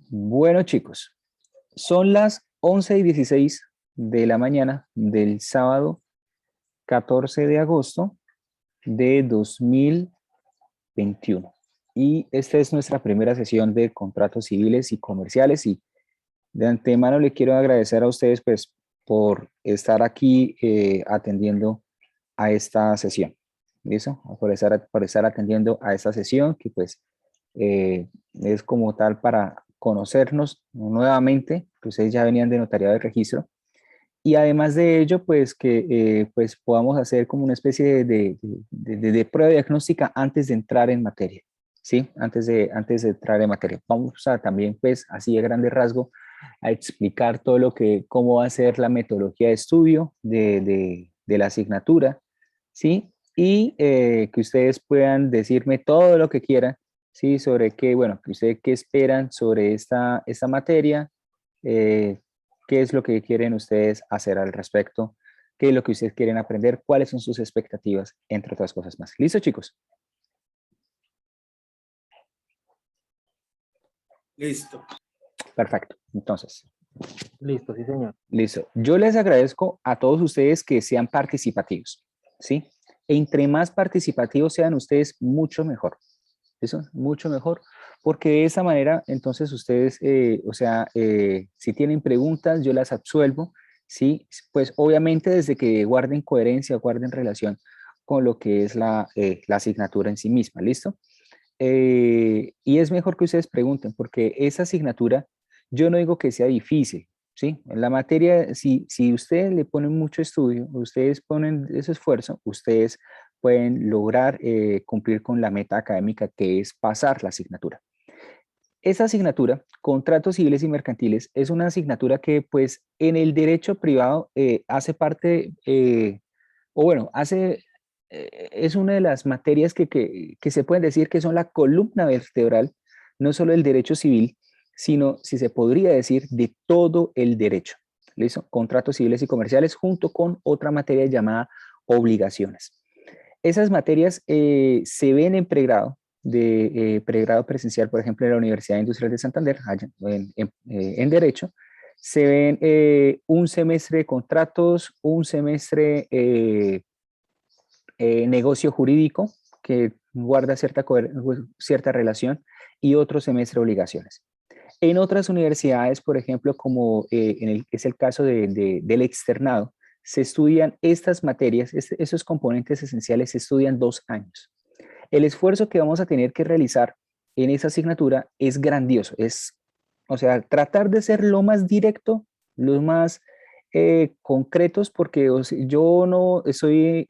Bueno, chicos, son las 11:16 de la mañana del sábado 14 de agosto de 2021. Y esta es nuestra primera sesión de contratos civiles y comerciales. Y de antemano le quiero agradecer a ustedes pues, por estar aquí atendiendo a esta sesión. ¿Listo? Por estar atendiendo a esta sesión que pues es como tal para conocernos nuevamente, que ustedes ya venían de notariado de registro, y además de ello, pues que pues podamos hacer como una especie de prueba diagnóstica antes de entrar en materia, ¿sí? Antes de entrar en materia. Vamos a también, pues, así de grande rasgo, a explicar todo cómo va a ser la metodología de estudio de la asignatura, ¿sí? Y que ustedes puedan decirme todo lo que quieran, ¿sí? Sobre qué, bueno, que ustedes qué esperan sobre esta materia, eh, qué es lo que quieren ustedes hacer al respecto, qué es lo que ustedes quieren aprender, cuáles son sus expectativas, entre otras cosas más. ¿Listo, chicos? Listo. Perfecto. Entonces, Listo, sí, señor. listo. Yo les agradezco a todos ustedes que sean participativos, ¿sí? Entre más participativos sean ustedes, mucho mejor. ¿Eso? Mucho mejor, porque de esa manera, entonces ustedes, si tienen preguntas, yo las absuelvo, ¿sí? Pues obviamente desde que guarden coherencia, guarden relación con lo que es la asignatura en sí misma, ¿listo? Y es mejor que ustedes pregunten, porque esa asignatura, yo no digo que sea difícil, ¿sí? La materia, si ustedes le ponen mucho estudio, ustedes ponen ese esfuerzo, ustedes pueden lograr cumplir con la meta académica que es pasar la asignatura. Esa asignatura, contratos civiles y mercantiles, es una asignatura que pues en el derecho privado hace parte, es una de las materias que se pueden decir que son la columna vertebral, no solo del derecho civil, sino, si se podría decir, de todo el derecho. ¿Listo? Contratos civiles y comerciales junto con otra materia llamada obligaciones. Esas materias se ven en pregrado, pregrado presencial, por ejemplo, en la Universidad Industrial de Santander, allá, en Derecho, se ven un semestre de contratos, un semestre negocio jurídico, que guarda cierta relación, y otro semestre obligaciones. En otras universidades, por ejemplo, como es el caso del externado, se estudian estas materias, esos componentes esenciales se estudian 2 años. El esfuerzo que vamos a tener que realizar en esa asignatura es grandioso, o sea, tratar de ser lo más directo, lo más concretos, porque yo no estoy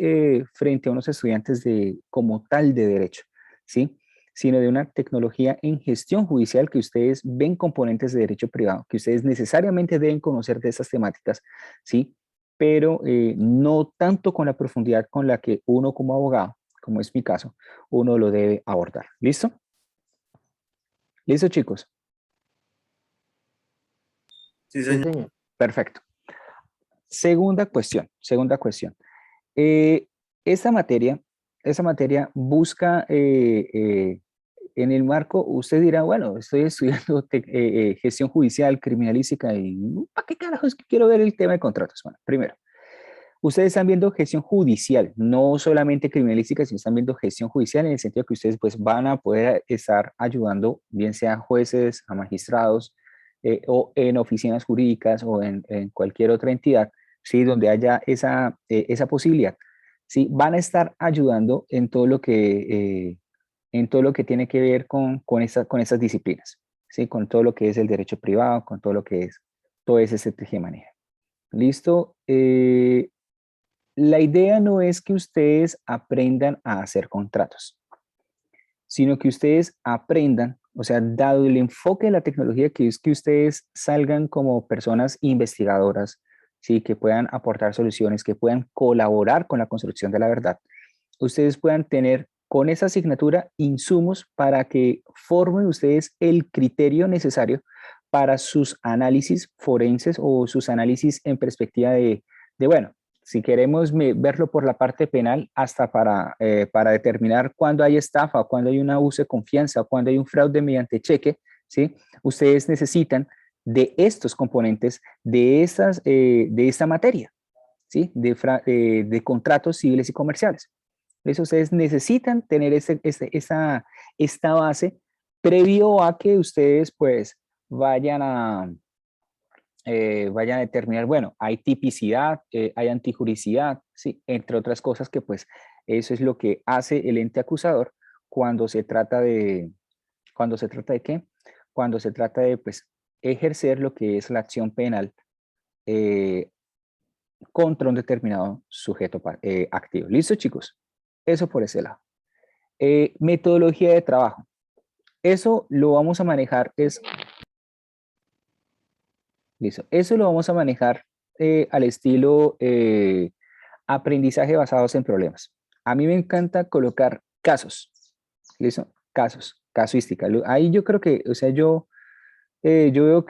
frente a unos estudiantes como tal de derecho, ¿sí? Sino de una tecnología en gestión judicial que ustedes ven componentes de derecho privado, que ustedes necesariamente deben conocer de esas temáticas, ¿sí? Pero no tanto con la profundidad con la que uno como abogado, como es mi caso, uno lo debe abordar. ¿Listo? ¿Listo, chicos? Sí, Sí, señor. señor. Perfecto. Segunda cuestión. Eh, esta materia busca, en el marco, usted dirá, bueno, estoy estudiando gestión judicial, criminalística, y ¿para qué carajos quiero ver el tema de contratos? Bueno, primero, ustedes están viendo gestión judicial, no solamente criminalística, sino están viendo gestión judicial en el sentido que ustedes pues van a poder estar ayudando, bien sean jueces, a magistrados, o en oficinas jurídicas o en cualquier otra entidad, ¿sí? Donde haya esa posibilidad, ¿sí? Van a estar ayudando en todo lo que tiene que ver con esas disciplinas, ¿sí? Con todo lo que es el derecho privado, con todo lo que es todo ese tejemaneje. ¿Listo? La idea no es que ustedes aprendan a hacer contratos, sino que ustedes aprendan, o sea, dado el enfoque de la tecnología, que es que ustedes salgan como personas investigadoras, ¿sí? Que puedan aportar soluciones, que puedan colaborar con la construcción de la verdad. Ustedes puedan tener con esa asignatura insumos para que formen ustedes el criterio necesario para sus análisis forenses o sus análisis en perspectiva bueno, si queremos verlo por la parte penal, hasta para determinar cuándo hay estafa, cuándo hay un abuso de confianza, cuándo hay un fraude mediante cheque, ¿sí? Ustedes necesitan de estos componentes, de esta materia, ¿sí? De contratos civiles y comerciales. Entonces, ustedes necesitan tener esta base previo a que ustedes, pues, vayan a determinar, bueno, hay tipicidad, hay antijuricidad, ¿sí? Entre otras cosas que, pues, eso es lo que hace el ente acusador cuando se trata de, ¿qué? Cuando se trata de, pues, ejercer lo que es la acción penal eh, contra un determinado sujeto activo. ¿Listo, chicos? Eso por ese lado. Metodología de trabajo. Eso lo vamos a manejar, listo. Eso lo vamos a manejar al estilo aprendizaje basados en problemas. A mí me encanta colocar casos, ¿listo? Casos, casuística. Ahí yo creo que, o sea, yo veo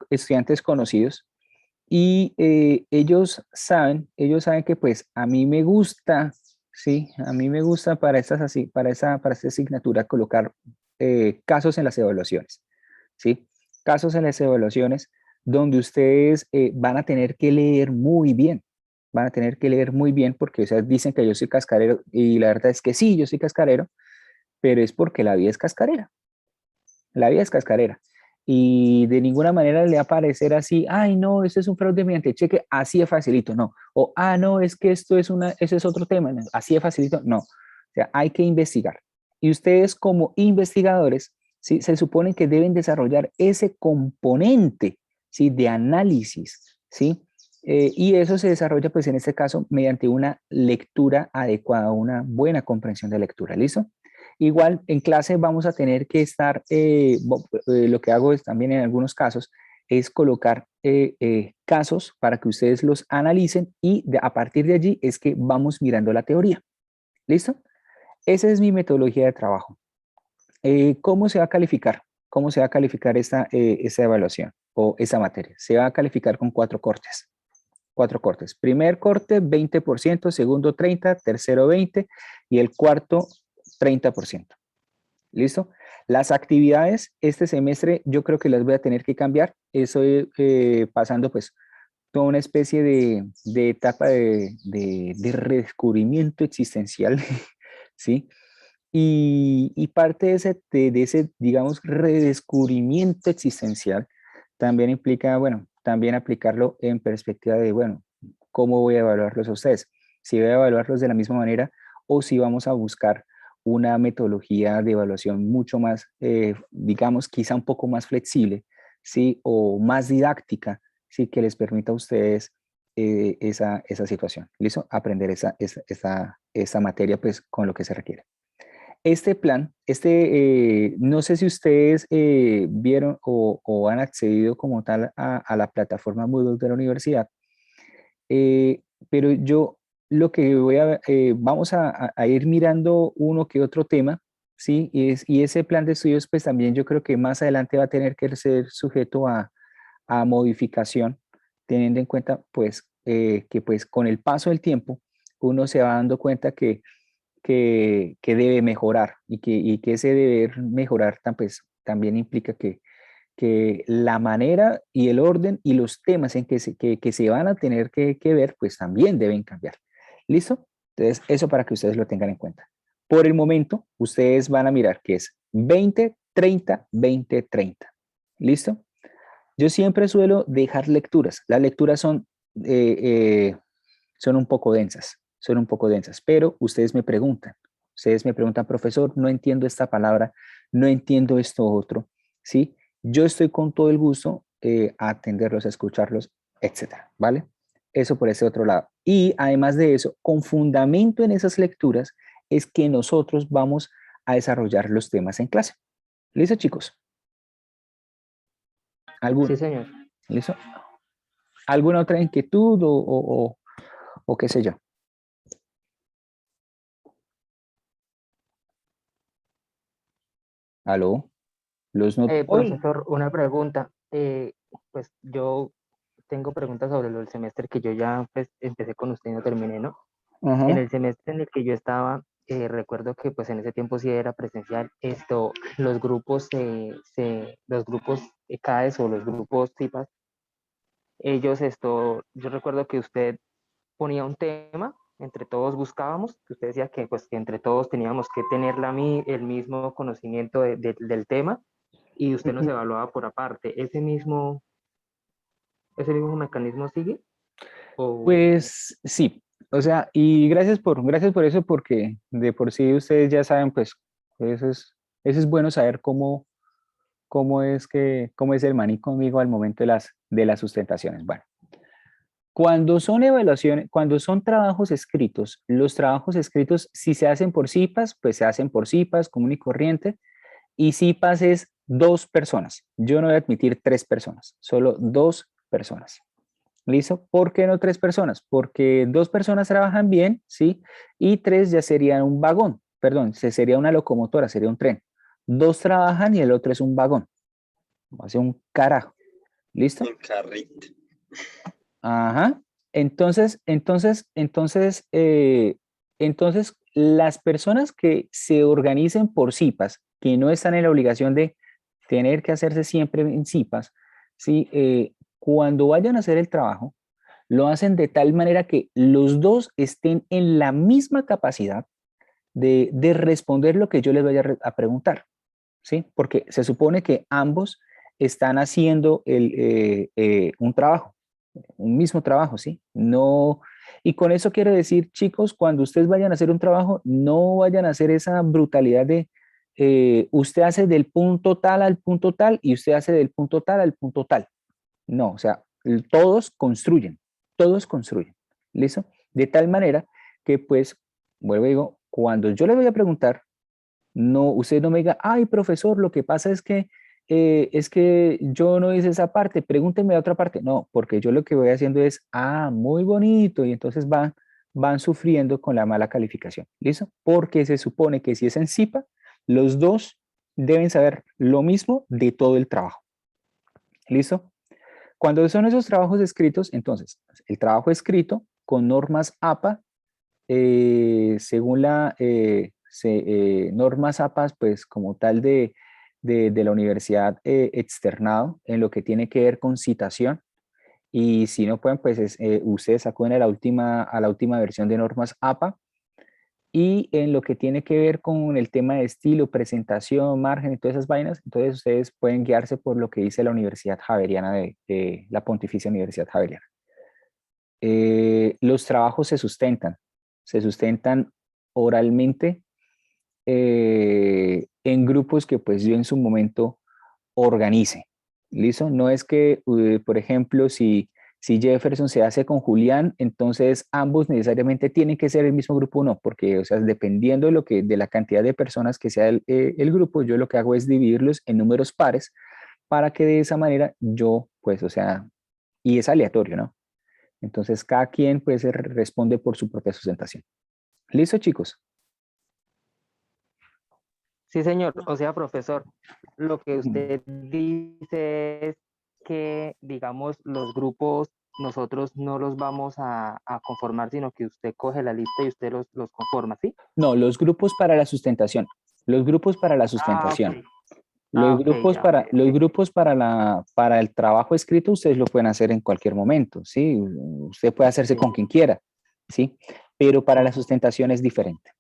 estudiantes conocidos y ellos saben que pues a mí me gusta, ¿sí? A mí me gusta para esta asignatura colocar casos en las evaluaciones, ¿sí? Casos en las evaluaciones donde ustedes van a tener que leer muy bien, van a tener que leer muy bien porque o sea, dicen que yo soy cascarero y la verdad es que sí, yo soy cascarero, pero es porque la vida es cascarera. La vida es cascarera. Y de ninguna manera le va a parecer así, ay, no, esto es un fraude mediante cheque, así de facilito, no. O, no, es que ese es otro tema, no, así de facilito, no. O sea, hay que investigar. Y ustedes como investigadores, ¿sí? Se supone que deben desarrollar ese componente, ¿sí? De análisis, ¿sí? Y eso se desarrolla, pues en este caso, mediante una lectura adecuada, una buena comprensión de lectura, ¿listo? Igual en clase vamos a tener que estar, lo que hago es también en algunos casos, es colocar casos para que ustedes los analicen y a partir de allí es que vamos mirando la teoría. ¿Listo? Esa es mi metodología de trabajo. ¿Cómo se va a calificar? ¿Cómo se va a calificar esta evaluación o esa materia? Se va a calificar con 4 cortes. 4 cortes. Primer corte, 20%, segundo 30%, tercero 20% y el cuarto 30%. ¿Listo? Las actividades este semestre yo creo que las voy a tener que cambiar. Estoy pasando pues toda una especie de etapa de redescubrimiento existencial, ¿sí? Y parte de ese, digamos, redescubrimiento existencial también implica, bueno, también aplicarlo en perspectiva de, bueno, ¿cómo voy a evaluarlos a ustedes? Si voy a evaluarlos de la misma manera o si vamos a buscar una metodología de evaluación mucho más, digamos, quizá un poco más flexible, ¿sí? O más didáctica, ¿sí? Que les permita a ustedes esa situación, ¿listo? Aprender esa materia, pues, con lo que se requiere. Este plan, no sé si ustedes vieron o han accedido como tal a la plataforma Moodle de la universidad, eh, pero yo lo que vamos a ir mirando uno que otro tema, ¿sí? Y ese plan de estudios, pues también yo creo que más adelante va a tener que ser sujeto a modificación, teniendo en cuenta, pues, que pues con el paso del tiempo, uno se va dando cuenta que debe mejorar y que ese deber mejorar pues, también implica que la manera y el orden y los temas en que se van a tener que ver, pues también deben cambiar. ¿Listo? Entonces, eso para que ustedes lo tengan en cuenta. Por el momento, ustedes van a mirar que es 20, 30, 20, 30. ¿Listo? Yo siempre suelo dejar lecturas. Las lecturas son un poco densas, pero ustedes me preguntan, profesor, no entiendo esta palabra, no entiendo esto otro, ¿sí? Yo estoy con todo el gusto a atenderlos, a escucharlos, etcétera, ¿vale? Eso por ese otro lado. Y además de eso, con fundamento en esas lecturas, es que nosotros vamos a desarrollar los temas en clase. ¿Listo, chicos? Sí, ¿Algún, señor. ¿Listo? ¿Alguna otra inquietud o qué sé yo? ¿Aló? ¿Los no? ¡Uy! Profesor, una pregunta. Pues yo tengo preguntas sobre lo del semestre que yo ya pues, empecé con usted y no terminé, ¿no? En Ajá. el semestre en el que yo estaba, recuerdo que pues en ese tiempo sí era presencial, los grupos, los grupos CAES o los grupos TIPAS, yo recuerdo que usted ponía un tema, entre todos buscábamos, que usted decía que pues que entre todos teníamos que tener el mismo conocimiento del tema y usted nos Ujú. evaluaba por aparte. ¿Ese mismo mecanismo sigue? O, Pues sí, o sea, y gracias por eso, porque de por sí ustedes ya saben, pues eso es bueno saber cómo es el maní conmigo al momento de las sustentaciones. Bueno, cuando son evaluaciones, cuando son trabajos escritos, los trabajos escritos, si se hacen por CIPAS, pues se hacen por CIPAS, común y corriente, y CIPAS es 2 personas. Yo no voy a admitir 3 personas, solo 2 personas. ¿Listo? ¿Por qué no 3 personas? Porque 2 personas trabajan bien, ¿sí? Y 3 ya sería un vagón, perdón, sería una locomotora, sería un tren. 2 trabajan y el otro es un vagón. Hace un carajo. ¿Listo? Un carrito. Ajá. Entonces, las personas que se organicen por CIPAS, que no están en la obligación de tener que hacerse siempre en CIPAS, ¿sí? Cuando vayan a hacer el trabajo, lo hacen de tal manera que los dos estén en la misma capacidad de responder lo que yo les vaya a preguntar, ¿sí? Porque se supone que ambos están haciendo un trabajo, un mismo trabajo, ¿sí? No, y con eso quiero decir, chicos, cuando ustedes vayan a hacer un trabajo, no vayan a hacer esa brutalidad de usted hace del punto tal al punto tal y usted hace del punto tal al punto tal. No, o sea, todos construyen, ¿listo? De tal manera que, pues, vuelvo y digo, cuando yo le voy a preguntar, no, usted no me diga, ay, profesor, lo que pasa es que yo no hice esa parte, pregúnteme la otra parte. No, porque yo lo que voy haciendo es, muy bonito, y entonces van sufriendo con la mala calificación, ¿listo? Porque se supone que si es en CIPA, los dos deben saber lo mismo de todo el trabajo, ¿listo? Cuando son esos trabajos escritos, entonces, el trabajo escrito con normas APA, según normas APA, pues como tal de la universidad externado, en lo que tiene que ver con citación, y si no pueden, pues ustedes acuden a la última versión de normas APA, y en lo que tiene que ver con el tema de estilo, presentación, margen y todas esas vainas, entonces ustedes pueden guiarse por lo que dice la Universidad Javeriana de la Pontificia Universidad Javeriana. Los trabajos se sustentan oralmente en grupos que pues yo en su momento organice. ¿Listo? No es que, por ejemplo, si Jefferson se hace con Julián, entonces ambos necesariamente tienen que ser el mismo grupo, no, porque, o sea, dependiendo de la cantidad de personas que sea el grupo, yo lo que hago es dividirlos en números pares para que de esa manera yo, pues, o sea, y es aleatorio, ¿no? Entonces, cada quien, pues, responde por su propia sustentación. ¿Listo, chicos? sí, señor. O sea, profesor, lo que usted dice es que, digamos, los grupos nosotros no los vamos a conformar, sino que usted coge la lista y usted los conforma, ¿sí? No, los grupos para la sustentación. Los grupos para la Ah, sustentación. ok. Ah, ok, ya, ok, Los ok. grupos para el trabajo escrito, ustedes lo pueden hacer en cualquier momento, ¿sí? Usted puede hacerse Sí. con quien quiera, ¿sí? Pero para la Ujú. sustentación es diferente.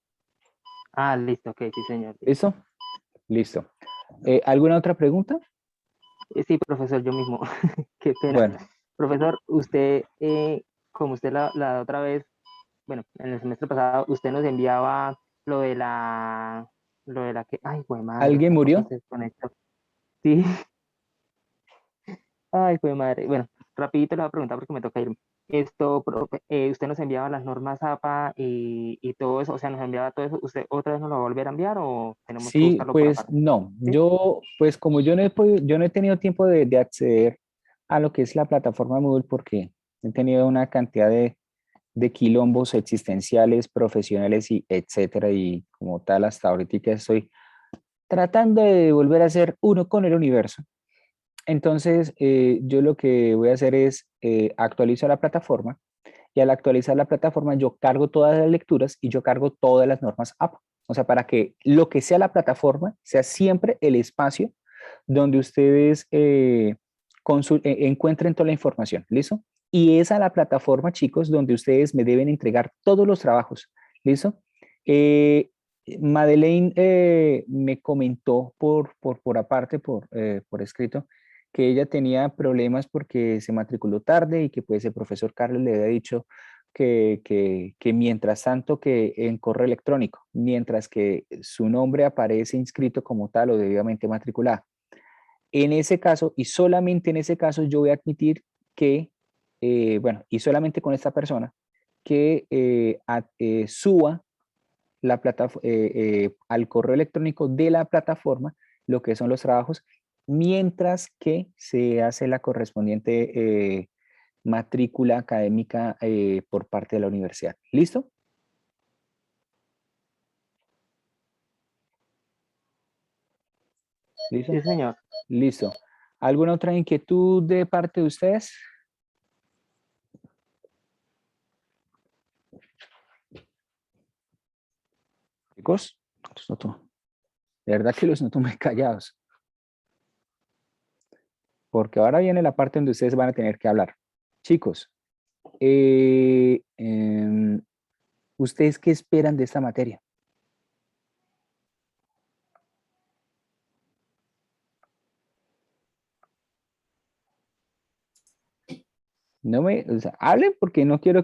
Ah, listo, ok, sí, señor. Listo. ¿Listo? Listo. ¿Alguna otra pregunta? Sí, profesor, yo mismo. Qué pena. Bueno, Profesor, usted, como usted la otra vez, bueno, en el semestre pasado, usted nos enviaba lo de la que, ay, güey, madre, ¿alguien esta cosa murió? se desconectó. Sí, ay, güey, madre. Bueno, rapidito le voy a preguntar porque me toca irme. Profe, usted nos enviaba las normas APA y todo eso, o sea, nos enviaba todo eso. ¿Usted otra vez nos lo va a volver a enviar o tenemos que Sí, buscarlo por pues aparte? no. Sí. Pues como yo no he tenido tiempo de acceder a lo que es la plataforma Moodle porque he tenido una cantidad de quilombos existenciales, profesionales y etcétera, y como tal hasta ahorita que estoy tratando de volver a ser uno con el universo. Entonces, yo lo que voy a hacer es actualizar la plataforma y al actualizar la plataforma yo cargo todas las lecturas y yo cargo todas las normas APA. O sea, para que lo que sea la plataforma sea siempre el espacio donde ustedes encuentren toda la información, ¿listo? Y es a la plataforma, chicos, donde ustedes me deben entregar todos los trabajos, ¿listo? Madeleine me comentó por aparte, por escrito, que ella tenía problemas porque se matriculó tarde y que pues el profesor Carlos le había dicho que mientras tanto que en correo electrónico, mientras que su nombre aparece inscrito como tal o debidamente matriculado. En ese caso, y solamente en ese caso, yo voy a admitir que, bueno, y solamente con esta persona, que suba la al correo electrónico de la plataforma lo que son los trabajos, mientras que se hace la correspondiente matrícula académica por parte de la universidad. ¿Listo? ¿Listo? Sí, señor. Listo. ¿Alguna otra inquietud de parte de ustedes? Chicos, los noto. De verdad que los noto muy callados. Porque ahora viene la parte donde ustedes van a tener que hablar. Chicos, ¿ustedes qué esperan de esta materia? No me, o sea, hablen porque no quiero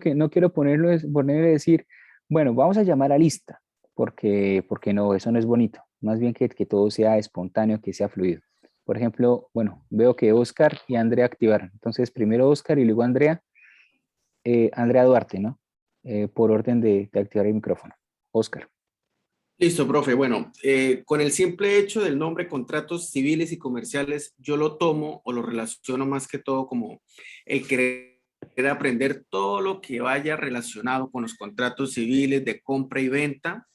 ponerle a decir, bueno, vamos a llamar a lista, porque no, eso no es bonito. Más bien que todo sea espontáneo, que sea fluido. Por ejemplo, bueno, veo que Oscar y Andrea activaron. Entonces, primero Oscar y luego Andrea. Andrea Duarte, ¿no? Por orden de activar el micrófono. Oscar. Listo, profe. Bueno, con el simple hecho del nombre contratos civiles y comerciales, yo lo tomo o lo relaciono más que todo como el querer aprender todo lo que vaya relacionado con los contratos civiles de compra y venta,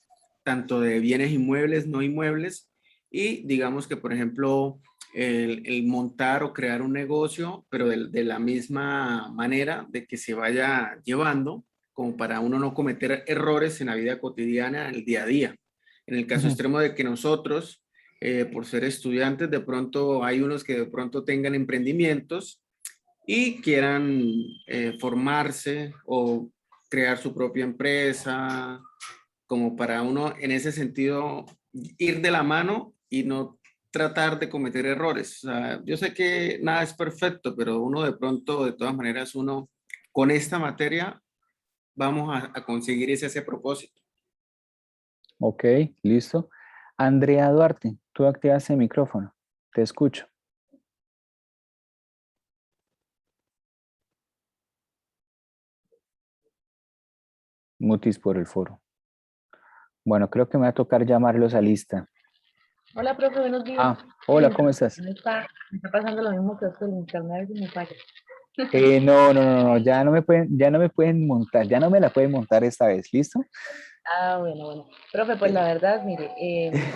tanto de bienes inmuebles, no inmuebles, y digamos que, por ejemplo, el montar o crear un negocio, pero de la misma manera de que se vaya llevando, como para uno no cometer errores en la vida cotidiana, el día a día. En el caso extremo de que nosotros, por ser estudiantes, de pronto hay unos que de pronto tengan emprendimientos y quieran formarse o crear su propia empresa, como para uno en ese sentido ir de la mano y no tratar de cometer errores. O sea, yo sé que nada es perfecto, pero uno de pronto, de todas maneras, uno con esta materia vamos a conseguir ese propósito. Ok, listo. Andrea Duarte, tú activas el micrófono. Te escucho. Mutis por el foro. Bueno, creo que me va a tocar llamarlos a lista. Hola, profe, buenos días. Ah, hola, ¿cómo estás? Me está pasando lo mismo que usted, el internet y me falla. No, ya no me pueden montar, ya no me la pueden montar esta vez, ¿listo? Ah, bueno. Profe, pues la verdad, mire,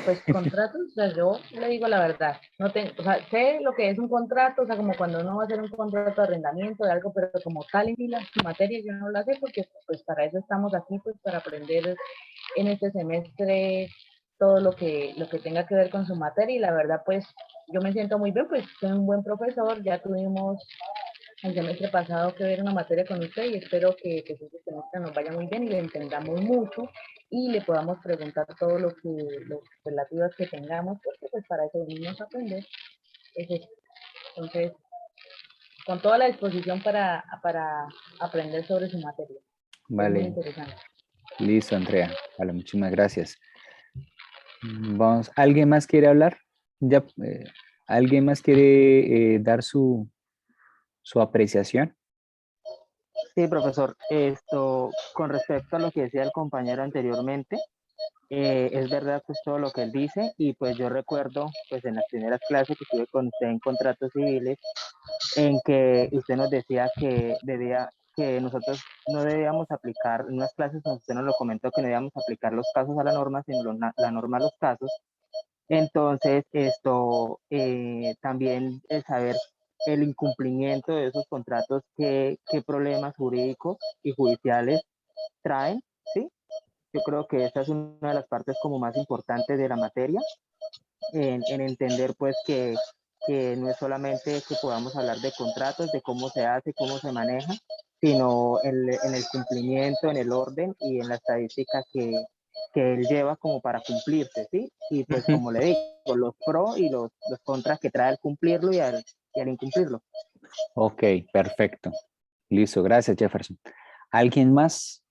pues contratos, o sea, yo le digo la verdad, no tengo, o sea, sé lo que es un contrato, o sea, como cuando uno va a hacer un contrato de arrendamiento de algo, pero como tal en sí la materia yo no la sé porque pues para eso estamos aquí, pues para aprender en este semestre todo lo que tenga que ver con su materia y la verdad, pues yo me siento muy bien, pues soy un buen profesor, ya tuvimos el semestre pasado que ver una materia con usted y espero que este semestre nos vaya muy bien y le entendamos mucho y le podamos preguntar todo los relativas que tengamos, porque pues para eso venimos a aprender. Es eso. Entonces, con toda la disposición para aprender sobre su materia. Es muy Vale, interesante. listo, Andrea. Vale, muchísimas gracias. Vamos, ¿alguien más quiere hablar? Ya, ¿alguien más quiere dar su apreciación? Sí, profesor. Esto, con respecto a lo que decía el compañero anteriormente, es verdad pues todo lo que él dice y pues yo recuerdo pues en las primeras clases que tuve con usted en contratos civiles en que usted nos decía que nosotros no debíamos aplicar, en unas clases donde usted nos lo comentó, que no debíamos aplicar los casos a la norma, sino la norma a los casos. Entonces, esto también el saber el incumplimiento de esos contratos, qué problemas jurídicos y judiciales traen, ¿sí? Yo creo que esa es una de las partes como más importantes de la materia, en entender pues que no es solamente que podamos hablar de contratos, de cómo se hace, cómo se maneja, sino en el cumplimiento, en el orden y en la estadística que él lleva como para cumplirse, ¿sí? Y pues Ujú. como le digo, los pros y los contras que trae al cumplirlo y al incumplirlo. Ok, perfecto. Listo, gracias Jefferson. ¿Alguien más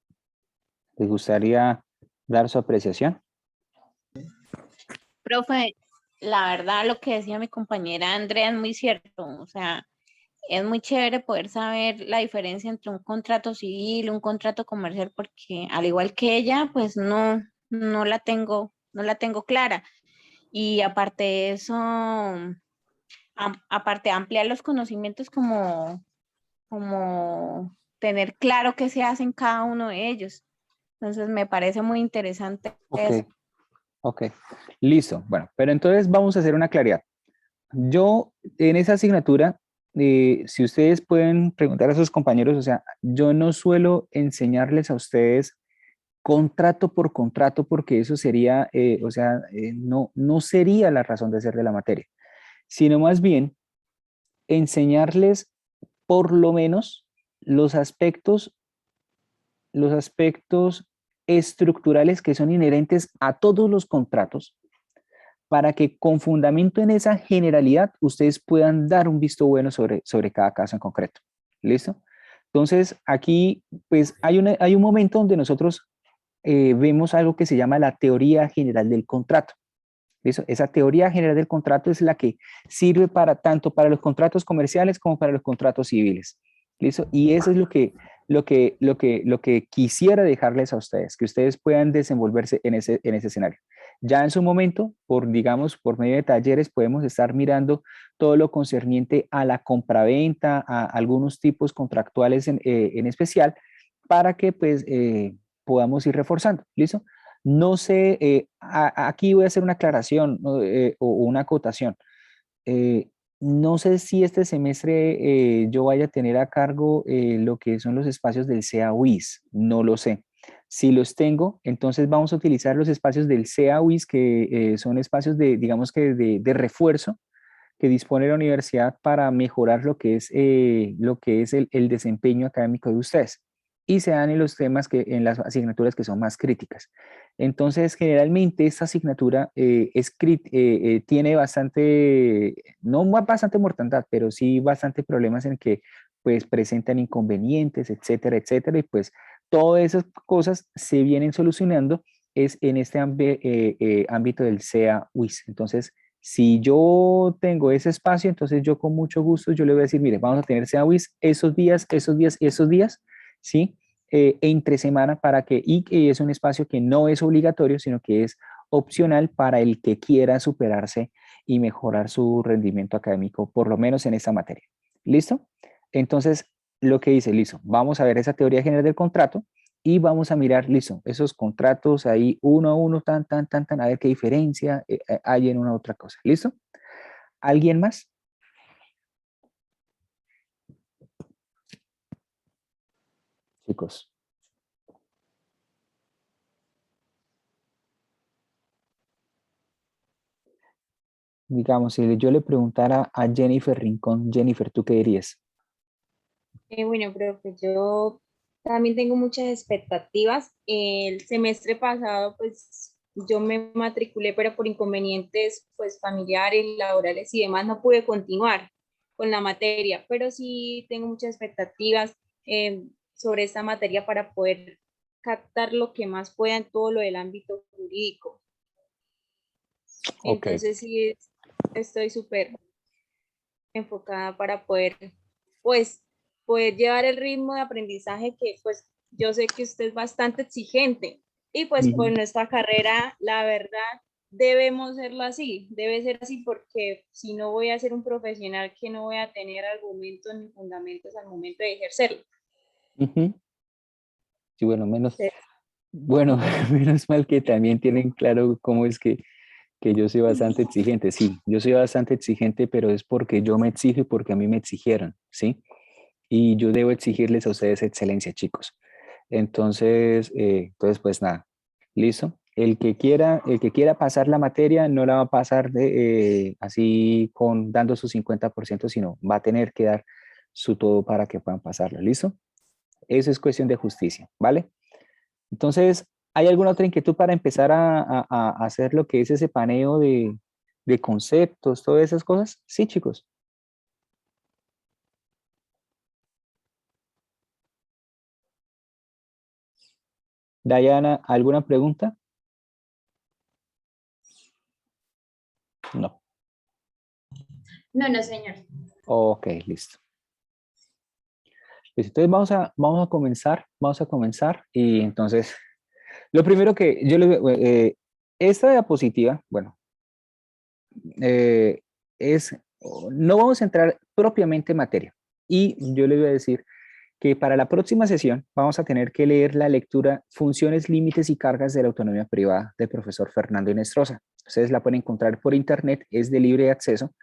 le gustaría dar su apreciación? Profe, la verdad lo que decía mi compañera Andrea es muy cierto, o sea, es muy chévere poder saber la diferencia entre un contrato civil, un contrato comercial, porque al igual que ella, pues no la tengo clara. Y aparte de eso, aparte de ampliar los conocimientos como tener claro qué se hace en cada uno de ellos. Entonces me parece muy interesante Ok, eso. ok. Listo. Bueno, pero entonces vamos a hacer una claridad. Yo en esa asignatura, si ustedes pueden preguntar a sus compañeros, o sea, yo no suelo enseñarles a ustedes contrato por contrato porque eso sería, o sea, no sería la razón de ser de la materia, sino más bien enseñarles por lo menos los aspectos, los aspectos estructurales que son inherentes a todos los contratos para que con fundamento en esa generalidad ustedes puedan dar un visto bueno sobre cada caso en concreto. ¿Listo? Entonces, aquí pues hay un momento donde nosotros vemos algo que se llama la teoría general del contrato. ¿Listo? Esa teoría general del contrato es la que sirve para tanto para los contratos comerciales como para los contratos civiles. ¿Listo? Y eso es lo que quisiera dejarles a ustedes, que ustedes puedan desenvolverse en ese escenario. Ya en su momento, digamos, por medio de talleres, podemos estar mirando todo lo concerniente a la compraventa, a algunos tipos contractuales en especial, para que pues podamos ir reforzando. ¿Listo? No sé, aquí voy a hacer una aclaración, ¿no? O una acotación. Eh, no sé si este semestre yo vaya a tener a cargo lo que son los espacios del CEA-UIS, no lo sé. Si los tengo, entonces vamos a utilizar los espacios del CEA-UIS, que son espacios de, digamos que de refuerzo que dispone la universidad para mejorar lo que es el desempeño académico de ustedes y se dan en los temas en las asignaturas que son más críticas. Entonces, generalmente esta asignatura tiene bastante, no bastante mortandad, pero sí bastante problemas en que pues presentan inconvenientes, etcétera, etcétera, y pues todas esas cosas se vienen solucionando es en este ámbito del CEA-UIS. Entonces, si yo tengo ese espacio, entonces yo con mucho gusto yo le voy a decir, mire, vamos a tener SEAWIS esos días, esos días y esos días, ¿sí? Entre semana y es un espacio que no es obligatorio, sino que es opcional para el que quiera superarse y mejorar su rendimiento académico, por lo menos en esta materia. ¿Listo? Entonces, lo que dice, listo, vamos a ver esa teoría general del contrato y vamos a mirar, listo, esos contratos ahí uno a uno, tan, a ver qué diferencia hay en una otra cosa. ¿Listo? ¿Alguien más? Chicos. Digamos, si yo le preguntara a Jennifer Rincón, Jennifer, ¿tú qué dirías? Bueno, profe, yo también tengo muchas expectativas. El semestre pasado, pues yo me matriculé, pero por inconvenientes pues familiares, laborales y demás, no pude continuar con la materia, pero sí tengo muchas expectativas sobre esta materia para poder captar lo que más pueda en todo lo del ámbito jurídico. Ok. Entonces sí, estoy súper enfocada para poder, pues, poder llevar el ritmo de aprendizaje que, pues, yo sé que usted es bastante exigente y pues por Ujú. nuestra carrera, la verdad, debemos serlo así, debe ser así porque si no voy a ser un profesional que no voy a tener argumentos ni fundamentos al momento de ejercerlo. Ujú. Sí, bueno, menos mal que también tienen claro cómo es que Que yo soy bastante exigente, sí, yo soy bastante exigente, pero es porque yo me exijo y porque a mí me exigieron, ¿sí? Y yo debo exigirles a ustedes excelencia, chicos. Entonces, pues nada, ¿listo? El que quiera pasar la materia no la va a pasar así dando su 50%, sino va a tener que dar su todo para que puedan pasarlo, ¿listo? Eso es cuestión de justicia, ¿vale? Entonces, ¿hay alguna otra inquietud para empezar a hacer lo que es ese paneo de conceptos, todas esas cosas? Sí, chicos. Diana, ¿alguna pregunta? No. No, no, señor. Ok, listo. Pues entonces vamos a comenzar y entonces, lo primero que yo esta diapositiva, bueno, eh, no vamos a entrar propiamente en materia y yo le voy a decir que para la próxima sesión vamos a tener que leer la lectura Funciones, Límites y Cargas de la Autonomía Privada del profesor Fernando Inestrosa. Ustedes la pueden encontrar por internet, es de libre acceso,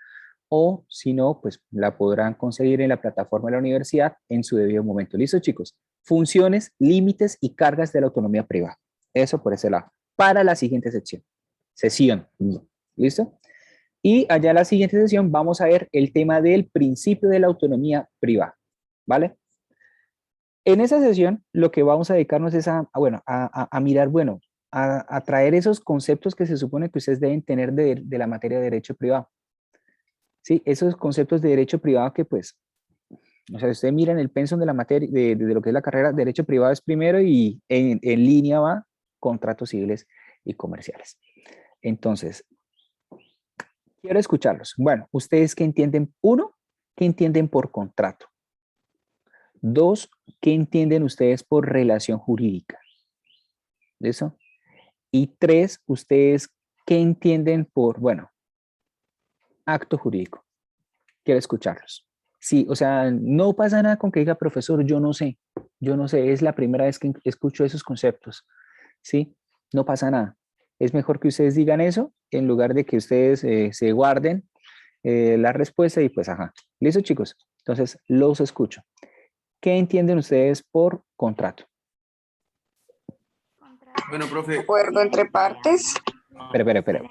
o si no, pues la podrán conseguir en la plataforma de la universidad en su debido momento. ¿Listo, chicos? Funciones, límites y cargas de la autonomía privada. Eso por ese lado. Para la siguiente sesión. ¿Listo? Y allá en la siguiente sesión vamos a ver el tema del principio de la autonomía privada. ¿Vale? En esa sesión, lo que vamos a dedicarnos es a mirar, bueno, a traer esos conceptos que se supone que ustedes deben tener de la materia de derecho privado. Sí, esos conceptos de derecho privado que pues, o sea, ustedes miran el pensum de la materia, de lo que es la carrera, derecho privado es primero y en línea va contratos civiles y comerciales. Entonces, quiero escucharlos. Bueno, ¿ustedes qué entienden? Uno, ¿qué entienden por contrato? Dos, ¿qué entienden ustedes por relación jurídica? ¿Eso? Y tres, ¿ustedes qué entienden por, bueno, acto jurídico? Quiero escucharlos. Sí, o sea, no pasa nada con que diga, profesor, yo no sé, es la primera vez que escucho esos conceptos, ¿sí? No pasa nada. Es mejor que ustedes digan eso en lugar de que ustedes se guarden la respuesta y pues, ajá. ¿Listo, chicos? Entonces, los escucho. ¿Qué entienden ustedes por contrato? Bueno, profe. Acuerdo entre partes. Espera.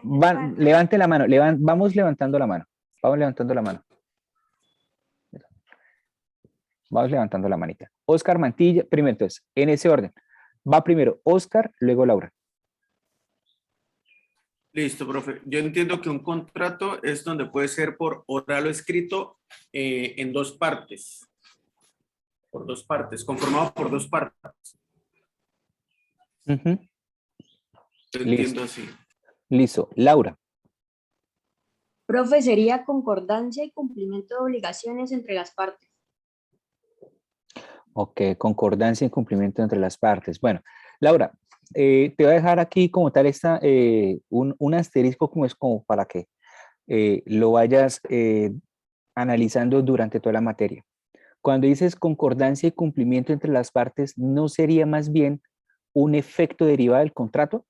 Levante la mano. Vamos levantando la mano. Vamos levantando la mano. Vamos levantando la manita. Oscar Mantilla, primero entonces, en ese orden. Va primero Oscar, luego Laura. Listo, profe. Yo entiendo que un contrato es donde puede ser por oral o escrito en dos partes. Por dos partes, conformado por dos partes. Yo entiendo así. Listo. Laura. Profe, sería concordancia y cumplimiento de obligaciones entre las partes. Ok, concordancia y cumplimiento entre las partes. Bueno, Laura, te voy a dejar aquí como tal un asterisco como para que lo vayas analizando durante toda la materia. Cuando dices concordancia y cumplimiento entre las partes, ¿no sería más bien un efecto derivado del contrato?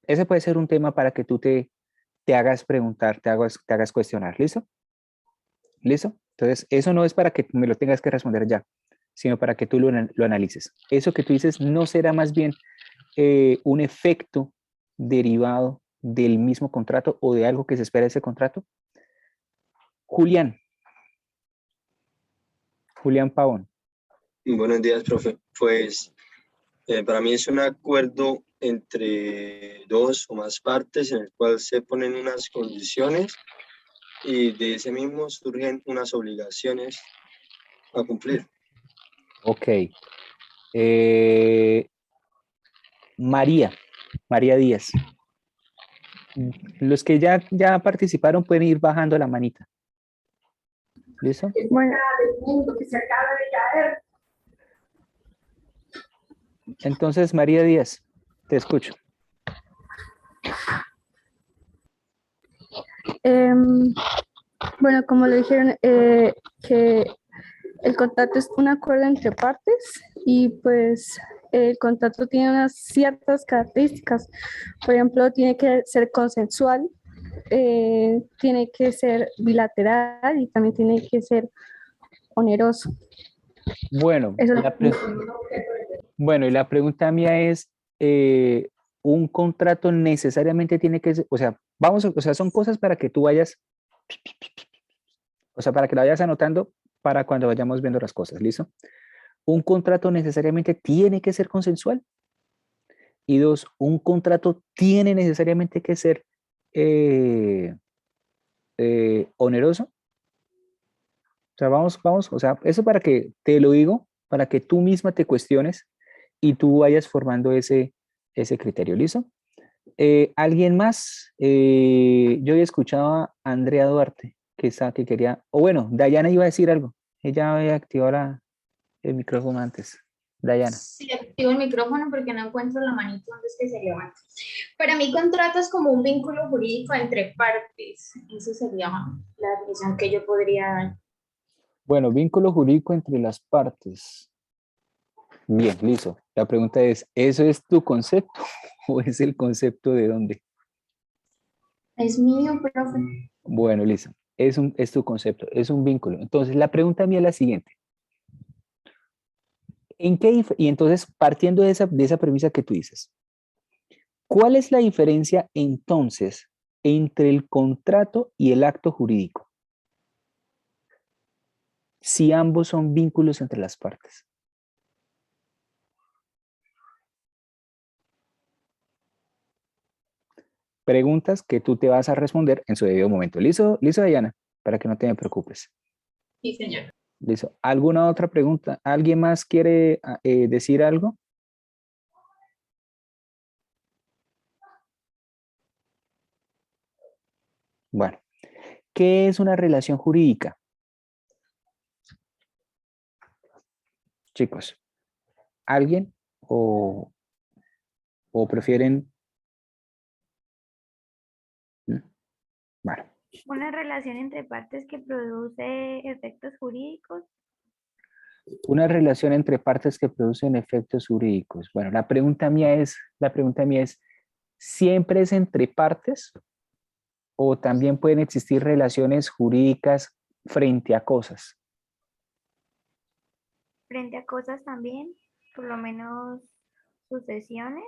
Ese puede ser un tema para que tú te hagas preguntar, te hagas cuestionar. ¿Listo? ¿Listo? Entonces, eso no es para que me lo tengas que responder ya, sino para que tú lo analices. Eso que tú dices no será más bien un efecto derivado del mismo contrato o de algo que se espera de ese contrato. Julián Pavón. Buenos días, profe. Pues para mí es un acuerdo entre dos o más partes en el cual se ponen unas condiciones y de ese mismo surgen unas obligaciones a cumplir. Ok. María Díaz. Los que ya participaron pueden ir bajando la manita. ¿Listo? Bueno, entonces, María Díaz, te escucho. Bueno, como le dijeron, que el contrato es un acuerdo entre partes y pues el contrato tiene unas ciertas características. Por ejemplo, tiene que ser consensual, tiene que ser bilateral y también tiene que ser oneroso. Bueno, Eso es bueno, y la pregunta mía es, ¿un contrato necesariamente tiene que ser, o sea, o sea, son cosas para que tú vayas, o sea, para que la vayas anotando para cuando vayamos viendo las cosas, ¿listo? ¿Un contrato necesariamente tiene que ser consensual? Y dos, ¿un contrato tiene necesariamente que ser eh, oneroso? O sea, vamos, o sea, eso para que te lo digo, para que tú misma te cuestiones y tú vayas formando ese criterio, ¿listo? ¿Alguien más? Yo había escuchado a Andrea Duarte, que quería, o bueno, Dayana iba a decir algo. Ella había activado el micrófono antes. Dayana. Sí, activo el micrófono porque no encuentro la manito donde es que se levanta. Para mí, contrato es como un vínculo jurídico entre partes. Eso sería la definición que yo podría dar. Bueno, vínculo jurídico entre las partes. Bien, listo. La pregunta es, ¿eso es tu concepto o es el concepto de dónde? Es mío, profe. Bueno, listo. Es tu concepto, es un vínculo. Entonces, la pregunta mía es la siguiente. Y entonces, partiendo de esa premisa que tú dices, ¿cuál es la diferencia entonces entre el contrato y el acto jurídico? Si ambos son vínculos entre las partes. Preguntas que tú te vas a responder en su debido momento. ¿Listo, Dayana? Para que no te me preocupes. Sí, señor. ¿Listo? ¿Alguna otra pregunta? ¿Alguien más quiere decir algo? Bueno, ¿qué es una relación jurídica? Chicos, ¿alguien o prefieren? Bueno. Una relación entre partes que produce efectos jurídicos. Una relación entre partes que producen efectos jurídicos. Bueno, la pregunta mía es, ¿siempre es entre partes o también pueden existir relaciones jurídicas frente a cosas? Frente a cosas también, por lo menos sucesiones.